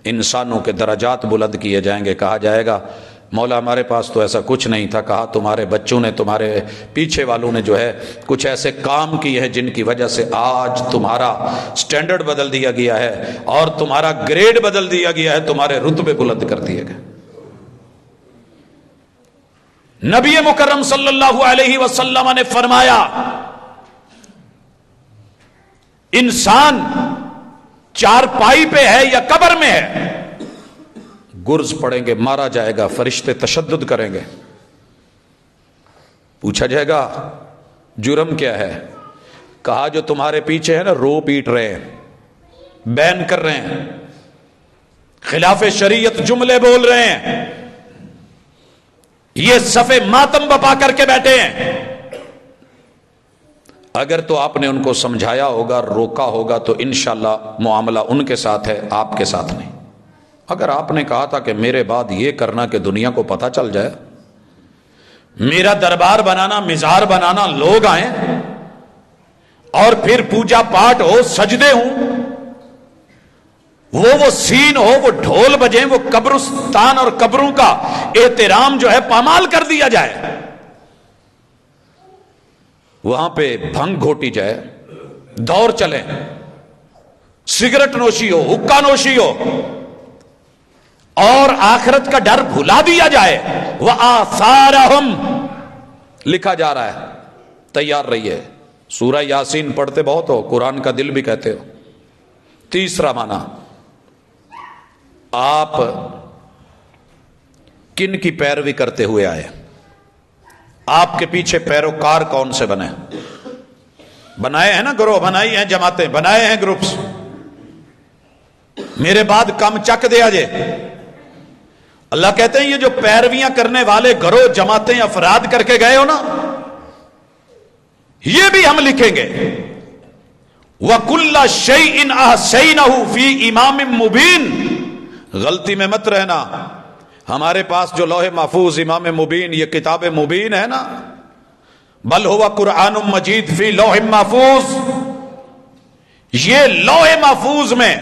انسانوں کے درجات بلند کیے جائیں گے، کہا جائے گا مولا ہمارے پاس تو ایسا کچھ نہیں تھا، کہا تمہارے بچوں نے، تمہارے پیچھے والوں نے جو ہے کچھ ایسے کام کیے ہیں جن کی وجہ سے آج تمہارا سٹینڈرڈ بدل دیا گیا ہے اور تمہارا گریڈ بدل دیا گیا ہے، تمہارے رتبے بلند کر دیے گئے۔ نبی مکرم صلی اللہ علیہ وسلم نے فرمایا انسان چارپائی پہ ہے یا قبر میں ہے، گرز پڑیں گے، مارا جائے گا، فرشتے تشدد کریں گے، پوچھا جائے گا جرم کیا ہے؟ کہا جو تمہارے پیچھے ہے نا، رو پیٹ رہے ہیں، بین کر رہے ہیں، خلاف شریعت جملے بول رہے ہیں، یہ صفے ماتم بپا کر کے بیٹھے ہیں۔ اگر تو آپ نے ان کو سمجھایا ہوگا، روکا ہوگا تو انشاءاللہ معاملہ ان کے ساتھ ہے، آپ کے ساتھ نہیں۔ اگر آپ نے کہا تھا کہ میرے بعد یہ کرنا کہ دنیا کو پتہ چل جائے، میرا دربار بنانا، مزار بنانا، لوگ آئیں اور پھر پوجا پاٹ ہو، سجدے ہوں، وہ سین ہو، وہ ڈھول بجیں، وہ قبرستان اور قبروں کا احترام جو ہے پامال کر دیا جائے، وہاں پہ بھنگ گھوٹی جائے، دور چلے، سگریٹ نوشی ہو، حقہ نوشی ہو، اور آخرت کا ڈر بھلا دیا جائے، وآثارہم لکھا جا رہا ہے، تیار رہیے۔ سورہ یاسین پڑھتے بہت ہو، قرآن کا دل بھی کہتے ہو۔ تیسرا معنی، آپ کن کی پیروی کرتے ہوئے آئے؟ آپ کے پیچھے پیروکار کون سے بنے؟ بنائے ہیں نا گروہ، بنائی ہیں جماعتیں، بنائے ہیں گروپس، میرے بعد کم چک دیا جے۔ اللہ کہتے ہیں یہ جو پیرویاں کرنے والے گروہ، جماعتیں، افراد کر کے گئے ہو نا، یہ بھی ہم لکھیں گے۔ وَكُلَّ شَيْءٍ أَحْصَيْنَهُ فِي إِمَامٍ مُبِينٍ، غلطی میں مت رہنا، ہمارے پاس جو لوح محفوظ امام مبین، یہ کتاب مبین ہے نا، بل ہوا قرآن مجید فی لوح محفوظ، یہ لوح محفوظ میں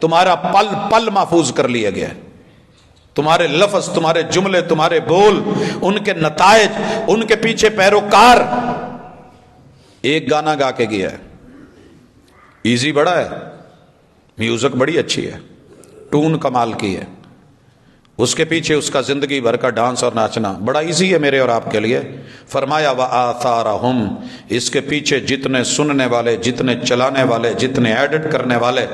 تمہارا پل پل محفوظ کر لیا گیا ہے، تمہارے لفظ، تمہارے جملے، تمہارے بول، ان کے نتائج، ان کے پیچھے پیروکار۔ ایک گانا گا کے گیا ہے، ایزی بڑا ہے، میوزک بڑی اچھی ہے، ٹون کمال کی ہے، اس کے پیچھے اس کا زندگی بھر کا ڈانس اور ناچنا بڑا ایزی ہے میرے اور آپ کے لیے. فرمایا وآثارہم، اس کے پیچھے جتنے سننے والے، جتنے چلانے والے، جتنے ایڈٹ کرنے والے،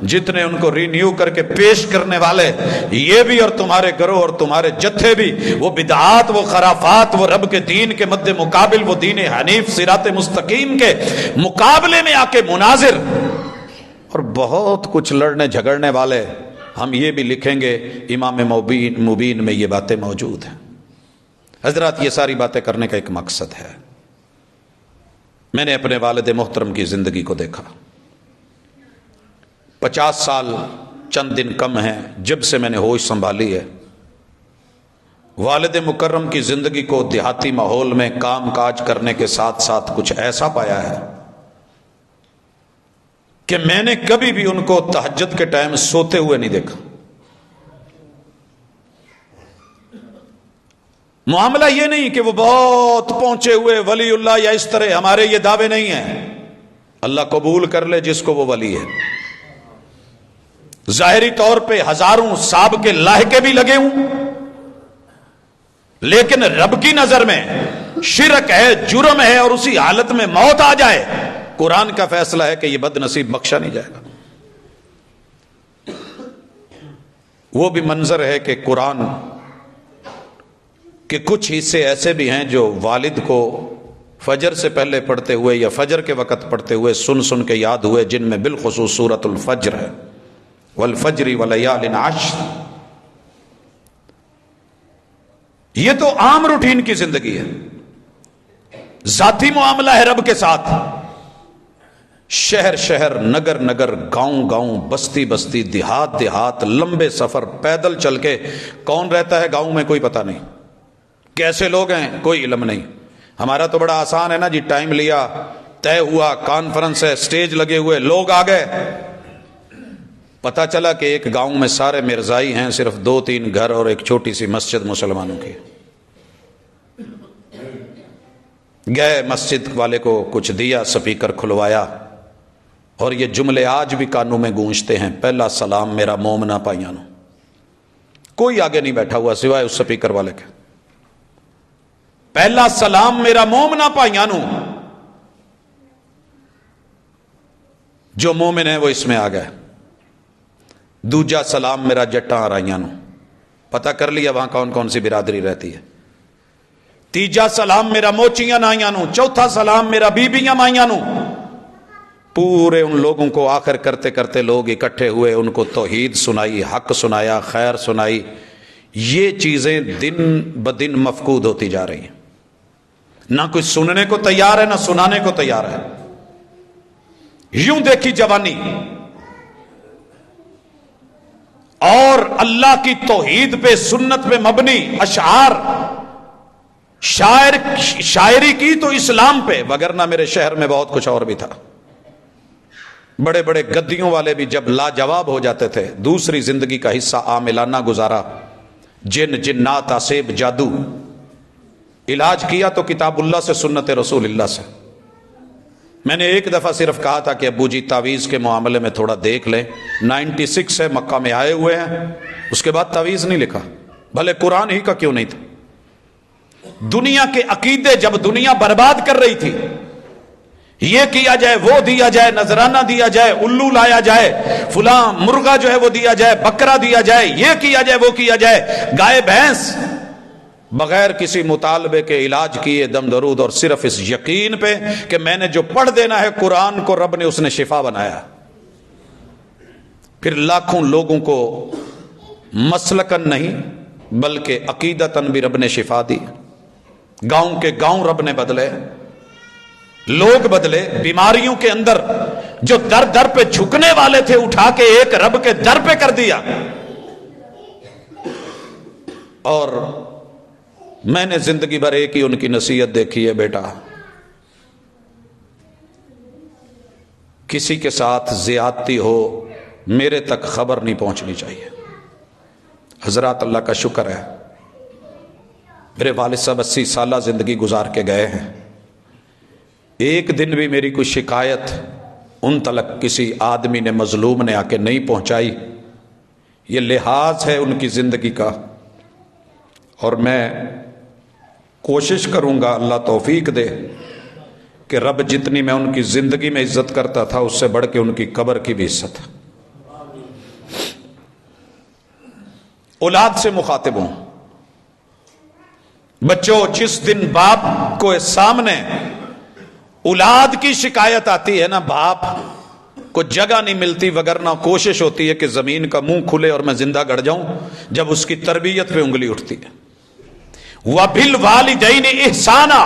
جتنے ان کو رینیو کر کے پیش کرنے والے، یہ بھی اور تمہارے گروہ اور تمہارے جتھے بھی، وہ بدعات، وہ خرافات، وہ رب کے دین کے مد مقابل، وہ دین حنیف صراط مستقیم کے مقابلے میں آ کے مناظر اور بہت کچھ لڑنے جھگڑنے والے. ہم یہ بھی لکھیں گے امام مبین میں یہ باتیں موجود ہیں. حضرات یہ ساری باتیں کرنے کا ایک مقصد ہے. میں نے اپنے والد محترم کی زندگی کو دیکھا. 50 سال چند دن کم ہیں جب سے میں نے ہوش سنبھالی ہے. والد مکرم کی زندگی کو دیہاتی ماحول میں کام کاج کرنے کے ساتھ ساتھ کچھ ایسا پایا ہے کہ میں نے کبھی بھی ان کو تہجد کے ٹائم سوتے ہوئے نہیں دیکھا. معاملہ یہ نہیں کہ وہ بہت پہنچے ہوئے ولی اللہ یا اس طرح، ہمارے یہ دعوے نہیں ہیں. اللہ قبول کر لے جس کو وہ ولی ہے. ظاہری طور پہ ہزاروں صاحب کے لاحقے بھی لگے ہوں، لیکن رب کی نظر میں شرک ہے، جرم ہے، اور اسی حالت میں موت آ جائے، قرآن کا فیصلہ ہے کہ یہ بد نصیب بخشا نہیں جائے گا. وہ بھی منظر ہے کہ قرآن کے کچھ حصے ایسے بھی ہیں جو والد کو فجر سے پہلے پڑھتے ہوئے یا فجر کے وقت پڑھتے ہوئے سن کے یاد ہوئے، جن میں بالخصوص سورۃ الفجر ہے، والفجر ولیال عشر. یہ تو عام روٹین کی زندگی ہے، ذاتی معاملہ ہے رب کے ساتھ. شہر شہر، نگر نگر، گاؤں گاؤں، بستی بستی، دیہات دیہات، لمبے سفر، پیدل چل کے. کون رہتا ہے گاؤں میں کوئی پتہ نہیں، کیسے لوگ ہیں کوئی علم نہیں. ہمارا تو بڑا آسان ہے نا جی، ٹائم لیا، طے ہوا، کانفرنس ہے، سٹیج لگے ہوئے، لوگ آ گئے. پتہ چلا کہ ایک گاؤں میں سارے مرزائی ہیں، صرف 2-3 گھر اور ایک چھوٹی سی مسجد مسلمانوں کی. گئے مسجد والے کو کچھ دیا، سپیکر کھلوایا، اور یہ جملے آج بھی کانوں میں گونجتے ہیں: پہلا سلام میرا مومنا پائیانو. کوئی آگے نہیں بیٹھا ہوا سوائے اس سپیکر والے کے. پہلا سلام میرا مومنا پائیانو. جو مومن ہے وہ اس میں آ گئے. دوجا سلام میرا جٹاں آرائیانو. پتہ کر لیا وہاں کون کون سی برادری رہتی ہے. تیجا سلام میرا موچیاں نائیانو. چوتھا سلام میرا بیبیاں مائیانو. پورے ان لوگوں کو آخر کرتے کرتے لوگ اکٹھے ہوئے، ان کو توحید سنائی، حق سنایا، خیر سنائی. یہ چیزیں دن بدن مفقود ہوتی جا رہی ہیں. نہ کوئی سننے کو تیار ہے، نہ سنانے کو تیار ہے. یوں دیکھی جوانی اور اللہ کی توحید پہ، سنت پہ مبنی اشعار، شاعری کی تو اسلام پہ، وگرنہ میرے شہر میں بہت کچھ اور بھی تھا. بڑے بڑے گدیوں والے بھی جب لاجواب ہو جاتے تھے، دوسری زندگی کا حصہ عاملانہ گزارا، جن جنات آسیب جادو، علاج کیا تو کتاب اللہ سے، سنت رسول اللہ سے. میں نے ایک دفعہ صرف کہا تھا کہ ابو جی تعویذ کے معاملے میں تھوڑا دیکھ لیں. 96 ہے، مکہ میں آئے ہوئے ہیں، اس کے بعد تعویذ نہیں لکھا، بھلے قرآن ہی کا کیوں نہیں تھا. دنیا کے عقیدے جب دنیا برباد کر رہی تھی، یہ کیا جائے، وہ دیا جائے، نذرانہ دیا جائے، الو لایا جائے، فلاں مرغا جو ہے وہ دیا جائے، بکرا دیا جائے، یہ کیا جائے، وہ کیا جائے، گائے بھینس، بغیر کسی مطالبے کے علاج کیے دم درود، اور صرف اس یقین پہ کہ میں نے جو پڑھ دینا ہے قرآن کو، رب نے اس نے شفا بنایا. پھر لاکھوں لوگوں کو مسلکن نہیں بلکہ عقیدتاً بھی رب نے شفا دی. گاؤں کے گاؤں رب نے بدلے، لوگ بدلے. بیماریوں کے اندر جو در در پہ جھکنے والے تھے، اٹھا کے ایک رب کے در پہ کر دیا. اور میں نے زندگی بھر ایک ہی ان کی نصیحت دیکھی ہے: بیٹا، کسی کے ساتھ زیادتی ہو میرے تک خبر نہیں پہنچنی چاہیے. حضرات اللہ کا شکر ہے، میرے والد صاحب 80 سالہ زندگی گزار کے گئے ہیں. ایک دن بھی میری کوئی شکایت ان تلک کسی آدمی نے، مظلوم نے آ کے نہیں پہنچائی. یہ لحاظ ہے ان کی زندگی کا اور میں کوشش کروں گا اللہ توفیق دے کہ رب جتنی میں ان کی زندگی میں عزت کرتا تھا اس سے بڑھ کے ان کی قبر کی بھی عزت ہے۔ اولاد سے مخاطب ہوں، بچوں جس دن باپ کو سامنے اولاد کی شکایت آتی ہے نا، باپ کو جگہ نہیں ملتی، وگرنہ کوشش ہوتی ہے کہ زمین کا منہ کھلے اور میں زندہ گڑ جاؤں جب اس کی تربیت پہ انگلی اٹھتی ہے۔ وَبِالْوَالِدَيْنِ إِحْسَانًا،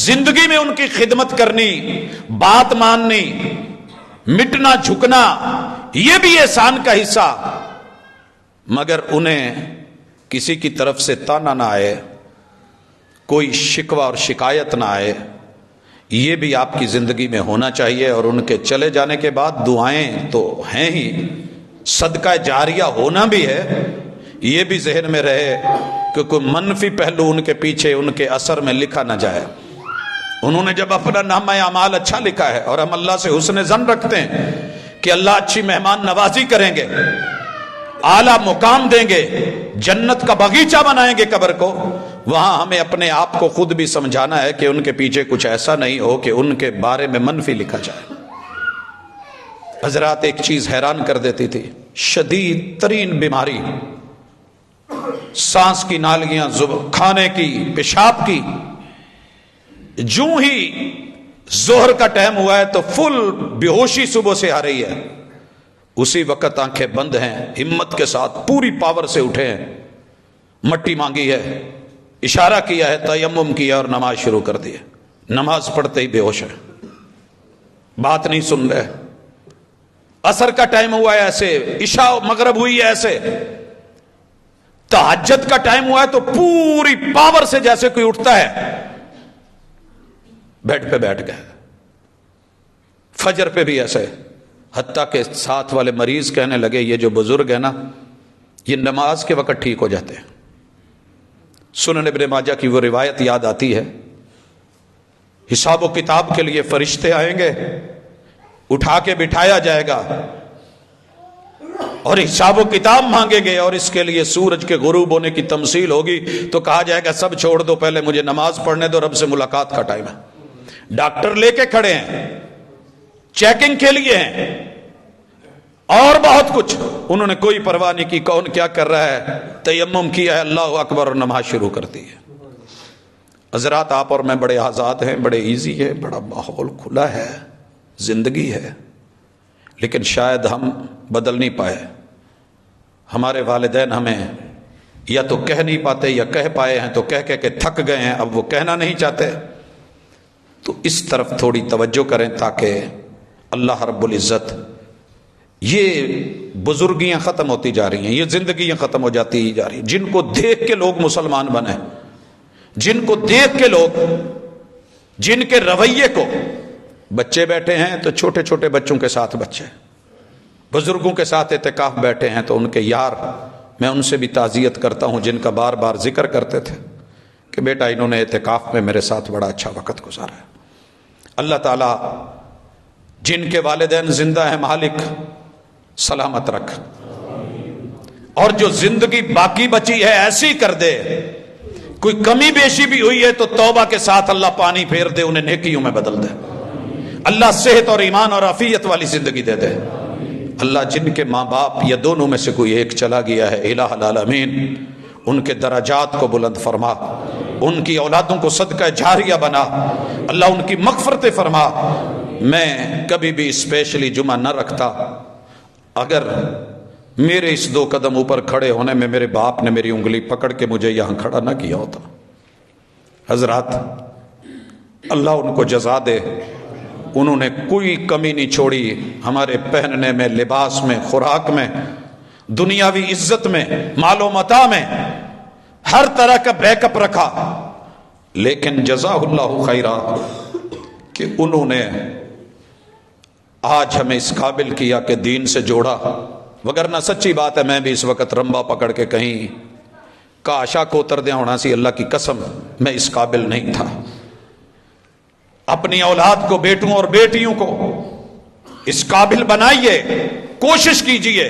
زندگی میں ان کی خدمت کرنی، بات ماننی، مٹنا جھکنا، یہ بھی احسان کا حصہ، مگر انہیں کسی کی طرف سے تانا نہ آئے، کوئی شکوہ اور شکایت نہ آئے، یہ بھی آپ کی زندگی میں ہونا چاہیے۔ اور ان کے چلے جانے کے بعد دعائیں تو ہیں ہی، صدقہ جاریہ ہونا بھی ہے، یہ بھی ذہن میں رہے کہ کوئی منفی پہلو ان کے پیچھے ان کے اثر میں لکھا نہ جائے۔ انہوں نے جب اپنا نامہ اعمال اچھا لکھا ہے اور ہم اللہ سے حسن ظن رکھتے ہیں کہ اللہ اچھی مہمان نوازی کریں گے، اعلیٰ مقام دیں گے، جنت کا باغیچہ بنائیں گے قبر کو، وہاں ہمیں اپنے آپ کو خود بھی سمجھانا ہے کہ ان کے پیچھے کچھ ایسا نہیں ہو کہ ان کے بارے میں منفی لکھا جائے۔ حضرات ایک چیز حیران کر دیتی تھی، شدید ترین بیماری، سانس کی نالیاں، کھانے کی، پیشاب کی، جو ہی ظہر کا ٹائم ہوا ہے تو فل بے ہوشی صبح سے آ رہی ہے، اسی وقت آنکھیں بند ہیں، ہمت کے ساتھ پوری پاور سے اٹھے ہیں، مٹی مانگی ہے، اشارہ کیا ہے، تیمم کیا اور نماز شروع کر دی ہے، نماز پڑھتے ہی بے ہوش ہے، بات نہیں سن رہے، عصر کا ٹائم ہوا ہے ایسے، عشاء مغرب ہوئی ہے ایسے، تہجد کا ٹائم ہوا ہے تو پوری پاور سے جیسے کوئی اٹھتا ہے، بیڈ پہ بیٹھ گئے، فجر پہ بھی ایسے، حتیٰ کہ ساتھ والے مریض کہنے لگے یہ جو بزرگ ہے نا یہ نماز کے وقت ٹھیک ہو جاتے ہیں۔ سنن ابن ماجہ کی وہ روایت یاد آتی ہے، حساب و کتاب کے لیے فرشتے آئیں گے، اٹھا کے بٹھایا جائے گا اور حساب و کتاب مانگیں گے، اور اس کے لیے سورج کے غروب ہونے کی تمثیل ہوگی تو کہا جائے گا سب چھوڑ دو، پہلے مجھے نماز پڑھنے دو، رب سے ملاقات کا ٹائم ہے۔ ڈاکٹر لے کے کھڑے ہیں، چیکنگ کے لیے ہیں، اور بہت کچھ، انہوں نے کوئی پرواہ نہیں کی کون کیا کر رہا ہے، تیمم کیا ہے، اللہ اکبر، اور نماز شروع کر دی ہے۔ حضرات آپ اور میں بڑے آزاد ہیں، بڑے ایزی ہے، بڑا ماحول کھلا ہے، زندگی ہے، لیکن شاید ہم بدل نہیں پائے۔ ہمارے والدین ہمیں یا تو کہہ نہیں پاتے یا کہہ پائے ہیں تو کہہ کہ تھک گئے ہیں، اب وہ کہنا نہیں چاہتے، تو اس طرف تھوڑی توجہ کریں تاکہ اللہ رب العزت، یہ بزرگیاں ختم ہوتی جا رہی ہیں، یہ زندگیاں ختم ہو جاتی جا رہی ہیں، جن کو دیکھ کے لوگ مسلمان بنے، جن کو دیکھ کے لوگ، جن کے رویے کو، بچے بیٹھے ہیں تو چھوٹے چھوٹے بچوں کے ساتھ بچے، بزرگوں کے ساتھ اعتکاف بیٹھے ہیں تو ان کے یار، میں ان سے بھی تعزیت کرتا ہوں جن کا بار بار ذکر کرتے تھے کہ بیٹا انہوں نے اعتکاف میں میرے ساتھ بڑا اچھا وقت گزارا ہے۔ اللہ تعالیٰ جن کے والدین زندہ ہیں مالک سلامت رکھ، اور جو زندگی باقی بچی ہے ایسی کر دے، کوئی کمی بیشی بھی ہوئی ہے تو توبہ کے ساتھ اللہ پانی پھیر دے، انہیں نیکیوں میں بدل دے، اللہ صحت اور ایمان اور عافیت والی زندگی دے دے۔ اللہ جن کے ماں باپ یا دونوں میں سے کوئی ایک چلا گیا ہے، الہ العالمین ان کے درجات کو بلند فرما، ان کی اولادوں کو صدقہ جاریہ بنا، اللہ ان کی مغفرت فرما۔ میں کبھی بھی اسپیشلی جمعہ نہ رکھتا اگر میرے اس 2 قدم اوپر کھڑے ہونے میں میرے باپ نے میری انگلی پکڑ کے مجھے یہاں کھڑا نہ کیا ہوتا۔ حضرات اللہ ان کو جزا دے، انہوں نے کوئی کمی نہیں چھوڑی، ہمارے پہننے میں، لباس میں، خوراک میں، دنیاوی عزت میں، مال و متاع میں، ہر طرح کا بیک اپ رکھا، لیکن جزا اللہ خیرہ کہ انہوں نے آج ہمیں اس قابل کیا کہ دین سے جوڑا، وگرنہ سچی بات ہے میں بھی اس وقت رمبا پکڑ کے کہیں کاشا کو اتر دیا ہونا سی، اللہ کی قسم میں اس قابل نہیں تھا۔ اپنی اولاد کو، بیٹوں اور بیٹیوں کو اس قابل بنائیے، کوشش کیجئے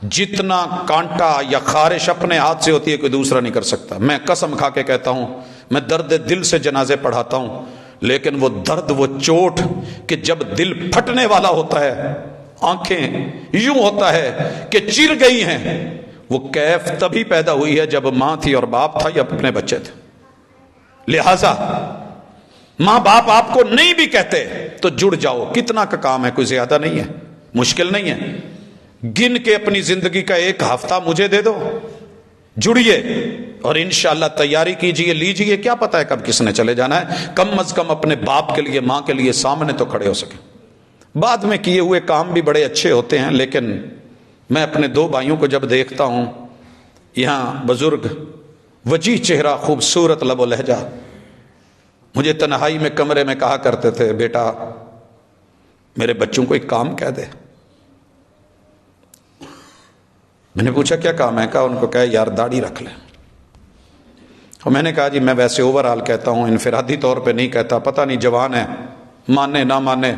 جتنا کانٹا یا خارش اپنے ہاتھ سے ہوتی ہے کوئی دوسرا نہیں کر سکتا. میں قسم کھا کے کہتا ہوں، میں درد دل سے جنازے پڑھاتا ہوں، لیکن وہ درد، وہ چوٹ کہ جب دل پھٹنے والا ہوتا ہے، آنکھیں یوں ہوتا ہے کہ چر گئی ہیں، وہ کیف تبھی پیدا ہوئی ہے جب ماں تھی اور باپ تھا یا اپنے بچے تھے. لہذا ماں باپ آپ کو نہیں بھی کہتے تو جڑ جاؤ. کتنا کا کام ہے، کوئی زیادہ نہیں ہے، مشکل نہیں ہے. گن کے اپنی زندگی کا ایک ہفتہ مجھے دے دو، جڑیے اور انشاءاللہ تیاری کیجئے، لیجئے. کیا پتہ ہے کب کس نے چلے جانا ہے. کم از کم اپنے باپ کے لیے، ماں کے لیے سامنے تو کھڑے ہو سکے. بعد میں کیے ہوئے کام بھی بڑے اچھے ہوتے ہیں، لیکن میں اپنے دو بھائیوں کو جب دیکھتا ہوں، یہاں بزرگ، وجیح چہرہ، خوبصورت لب و لہجہ، مجھے تنہائی میں کمرے میں کہا کرتے تھے، بیٹا میرے بچوں کو ایک کام کہہ دے. میں نے پوچھا کیا کام ہے؟ کہا ان کو کہا یار داڑھی رکھ لیں. اور میں نے کہا جی میں ویسے اوور آل کہتا ہوں، انفرادی طور پہ نہیں کہتا. پتہ نہیں جوان ہے، مانے نہ مانے،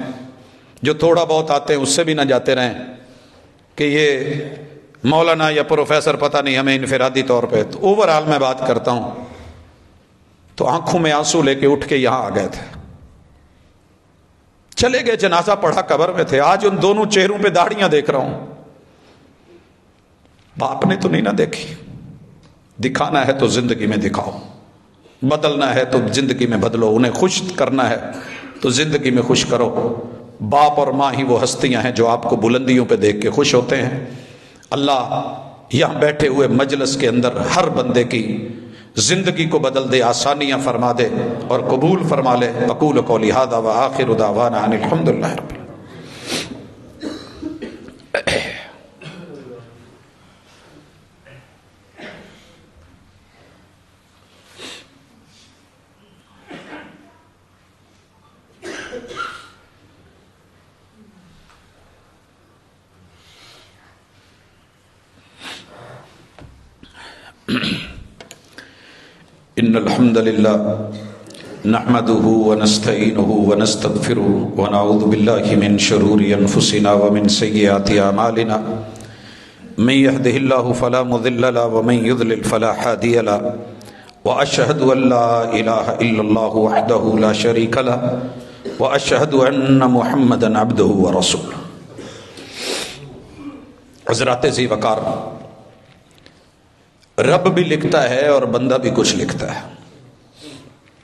جو تھوڑا بہت آتے ہیں اس سے بھی نہ جاتے رہیں کہ یہ مولانا یا پروفیسر پتہ نہیں ہمیں انفرادی طور پہ. تو اوور آل میں بات کرتا ہوں. تو آنکھوں میں آنسو لے کے اٹھ کے یہاں آ گئے تھے، چلے گئے. جنازہ پڑھا، قبر میں تھے. آج ان دونوں چہروں پہ داڑھیاں دیکھ رہا ہوں. باپ نے تو نہیں نہ دیکھی. دکھانا ہے تو زندگی میں دکھاؤ، بدلنا ہے تو زندگی میں بدلو، انہیں خوش کرنا ہے تو زندگی میں خوش کرو. باپ اور ماں ہی وہ ہستیاں ہیں جو آپ کو بلندیوں پہ دیکھ کے خوش ہوتے ہیں. اللہ یہاں بیٹھے ہوئے مجلس کے اندر ہر بندے کی زندگی کو بدل دے، آسانیاں فرما دے اور قبول فرما لے. اقول قولی ھذا وآخر دعوانا ان الحمدللہ رب العالمین. ان الحمد للہ نحمده ونستعینه ونستغفره ونعوذ باللہ من شرور انفسنا ومن سیئات اعمالنا من يهده الله فلا مضل له ومن يضلل فلا هادي له واشهد ان لا اله الا الله وحده لا شريك له واشهد ان محمدا عبده ورسوله. حضرات ذی وقار، رب بھی لکھتا ہے اور بندہ بھی کچھ لکھتا ہے.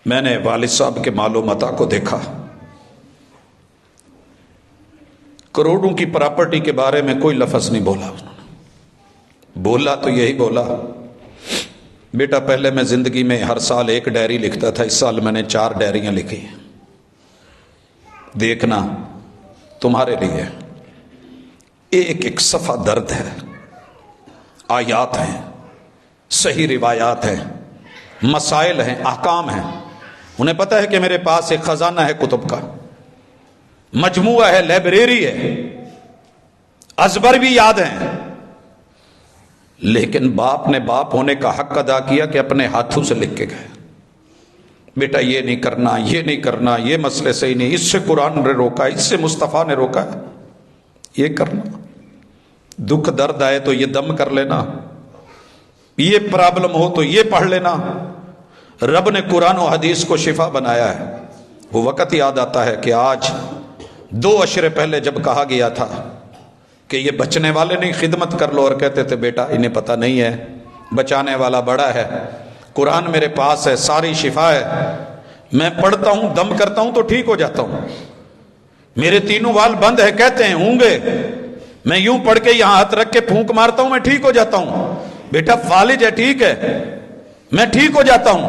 میں نے والد صاحب کے مال و متاع کو دیکھا. کروڑوں کی پراپرٹی کے بارے میں کوئی لفظ نہیں بولا. انہوں نے بولا تو یہی بولا، بیٹا پہلے میں زندگی میں ہر سال ایک ڈائری لکھتا تھا، اس سال میں نے 4 ڈائریاں لکھی ہیں. دیکھنا تمہارے لیے ایک ایک صفحہ درد ہے، آیات ہیں، صحیح روایات ہیں، مسائل ہیں، احکام ہیں. انہیں پتہ ہے کہ میرے پاس ایک خزانہ ہے کتب کا، مجموعہ ہے، لائبریری ہے، ازبر بھی یاد ہیں. لیکن باپ نے باپ ہونے کا حق ادا کیا کہ اپنے ہاتھوں سے لکھ کے گئے، بیٹا یہ نہیں کرنا، یہ نہیں کرنا، یہ مسئلے صحیح نہیں، اس سے قرآن نے روکا، اس سے مصطفیٰ نے روکا، یہ کرنا. دکھ درد آئے تو یہ دم کر لینا، یہ پرابلم ہو تو یہ پڑھ لینا. رب نے قرآن و حدیث کو شفا بنایا ہے. وہ وقت یاد آتا ہے کہ آج 2 عشرے پہلے جب کہا گیا تھا کہ یہ بچنے والے نہیں، خدمت کر لو، اور کہتے تھے بیٹا انہیں پتہ نہیں ہے، بچانے والا بڑا ہے، قرآن میرے پاس ہے، ساری شفا ہے، میں پڑھتا ہوں، دم کرتا ہوں تو ٹھیک ہو جاتا ہوں. میرے تینوں وال بند ہے، کہتے ہیں ہوں گے، میں یوں پڑھ کے یہاں ہاتھ رکھ کے پھونک مارتا ہوں، میں ٹھیک ہو جاتا ہوں. بیٹا فالج ہے، ٹھیک ہے، میں ٹھیک ہو جاتا ہوں.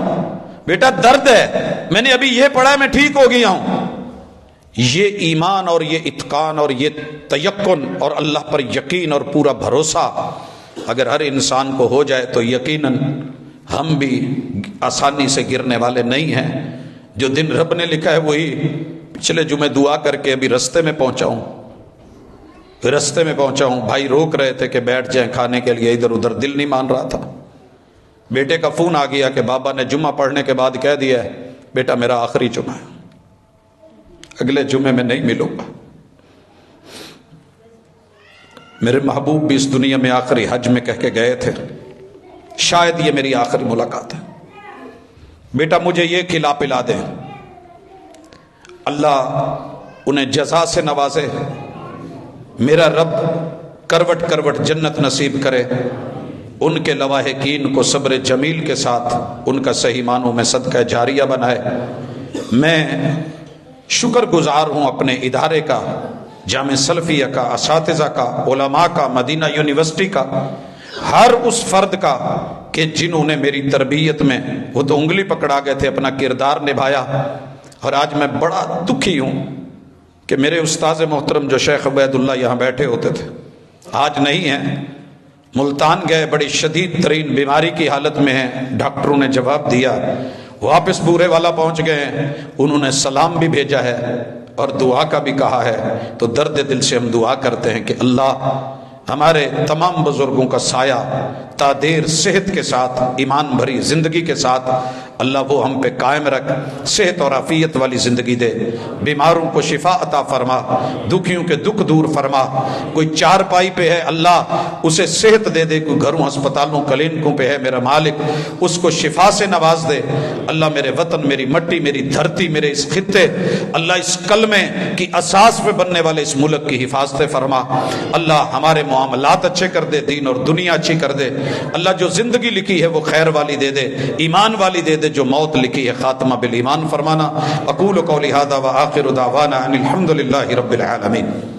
بیٹا درد ہے، میں نے ابھی یہ پڑھا ہے، میں ٹھیک ہو گیا ہوں. یہ ایمان اور یہ اتقان اور یہ تیقن اور اللہ پر یقین اور پورا بھروسہ اگر ہر انسان کو ہو جائے تو یقیناً ہم بھی آسانی سے گرنے والے نہیں ہیں. جو دن رب نے لکھا ہے وہی پچھلے جمعے دعا کر کے ابھی رستے میں پہنچا ہوں. بھائی روک رہے تھے کہ بیٹھ جائیں کھانے کے لیے، ادھر ادھر دل نہیں مان رہا تھا. بیٹے کا فون آ گیا کہ بابا نے جمعہ پڑھنے کے بعد کہہ دیا ہے بیٹا میرا آخری جمعہ ہے، اگلے جمعے میں نہیں ملوں گا. میرے محبوب بھی اس دنیا میں آخری حج میں کہہ کے گئے تھے شاید یہ میری آخری ملاقات ہے، بیٹا مجھے یہ کھلا پلا دیں۔ اللہ انہیں جزا سے نوازے، میرا رب کروٹ کروٹ جنت نصیب کرے، ان کے لواحقین کو صبر جمیل کے ساتھ ان کا صحیح معنوں میں صدقہ جاریہ بنائے۔ میں شکر گزار ہوں اپنے ادارے کا، جامع سلفیہ کا، اساتذہ کا، علماء کا، مدینہ یونیورسٹی کا، ہر اس فرد کا کہ جنہوں نے میری تربیت میں، وہ تو انگلی پکڑا گئے تھے، اپنا کردار نبھایا۔ اور آج میں بڑا دکھی ہوں کہ میرے استاذ محترم جو شیخ عبید اللہ یہاں بیٹھے ہوتے تھے، آج نہیں ہیں، ملتان گئے، بڑی شدید ترین بیماری کی حالت میں ہیں، ڈاکٹروں نے جواب دیا، واپس بورے والا پہنچ گئے ہیں، انہوں نے سلام بھی بھیجا ہے اور دعا کا بھی کہا ہے۔ تو درد دل سے ہم دعا کرتے ہیں کہ اللہ ہمارے تمام بزرگوں کا سایہ تادیر صحت کے ساتھ، ایمان بھری زندگی کے ساتھ اللہ وہ ہم پہ قائم رکھ، صحت اور عافیت والی زندگی دے، بیماروں کو شفا عطا فرما، دکھیوں کے دکھ دور فرما، کوئی چار پائی پہ ہے اللہ اسے صحت دے دے، کوئی گھروں ہسپتالوں کلینکوں پہ ہے میرا مالک اس کو شفا سے نواز دے۔ اللہ میرے وطن، میری مٹی، میری دھرتی، میرے اس خطے، اللہ اس کلمے کی اساس پہ بننے والے اس ملک کی حفاظت فرما۔ اللہ ہمارے معاملات اچھے کر دے، دین اور دنیا اچھی کر دے۔ اللہ جو زندگی لکھی ہے وہ خیر والی دے دے، ایمان والی دے دے، جو موت لکھی ہے خاتمہ بالایمان فرمانا۔ اقول قولی ھذا وآخر دعوانا ان الحمد للہ رب العالمین۔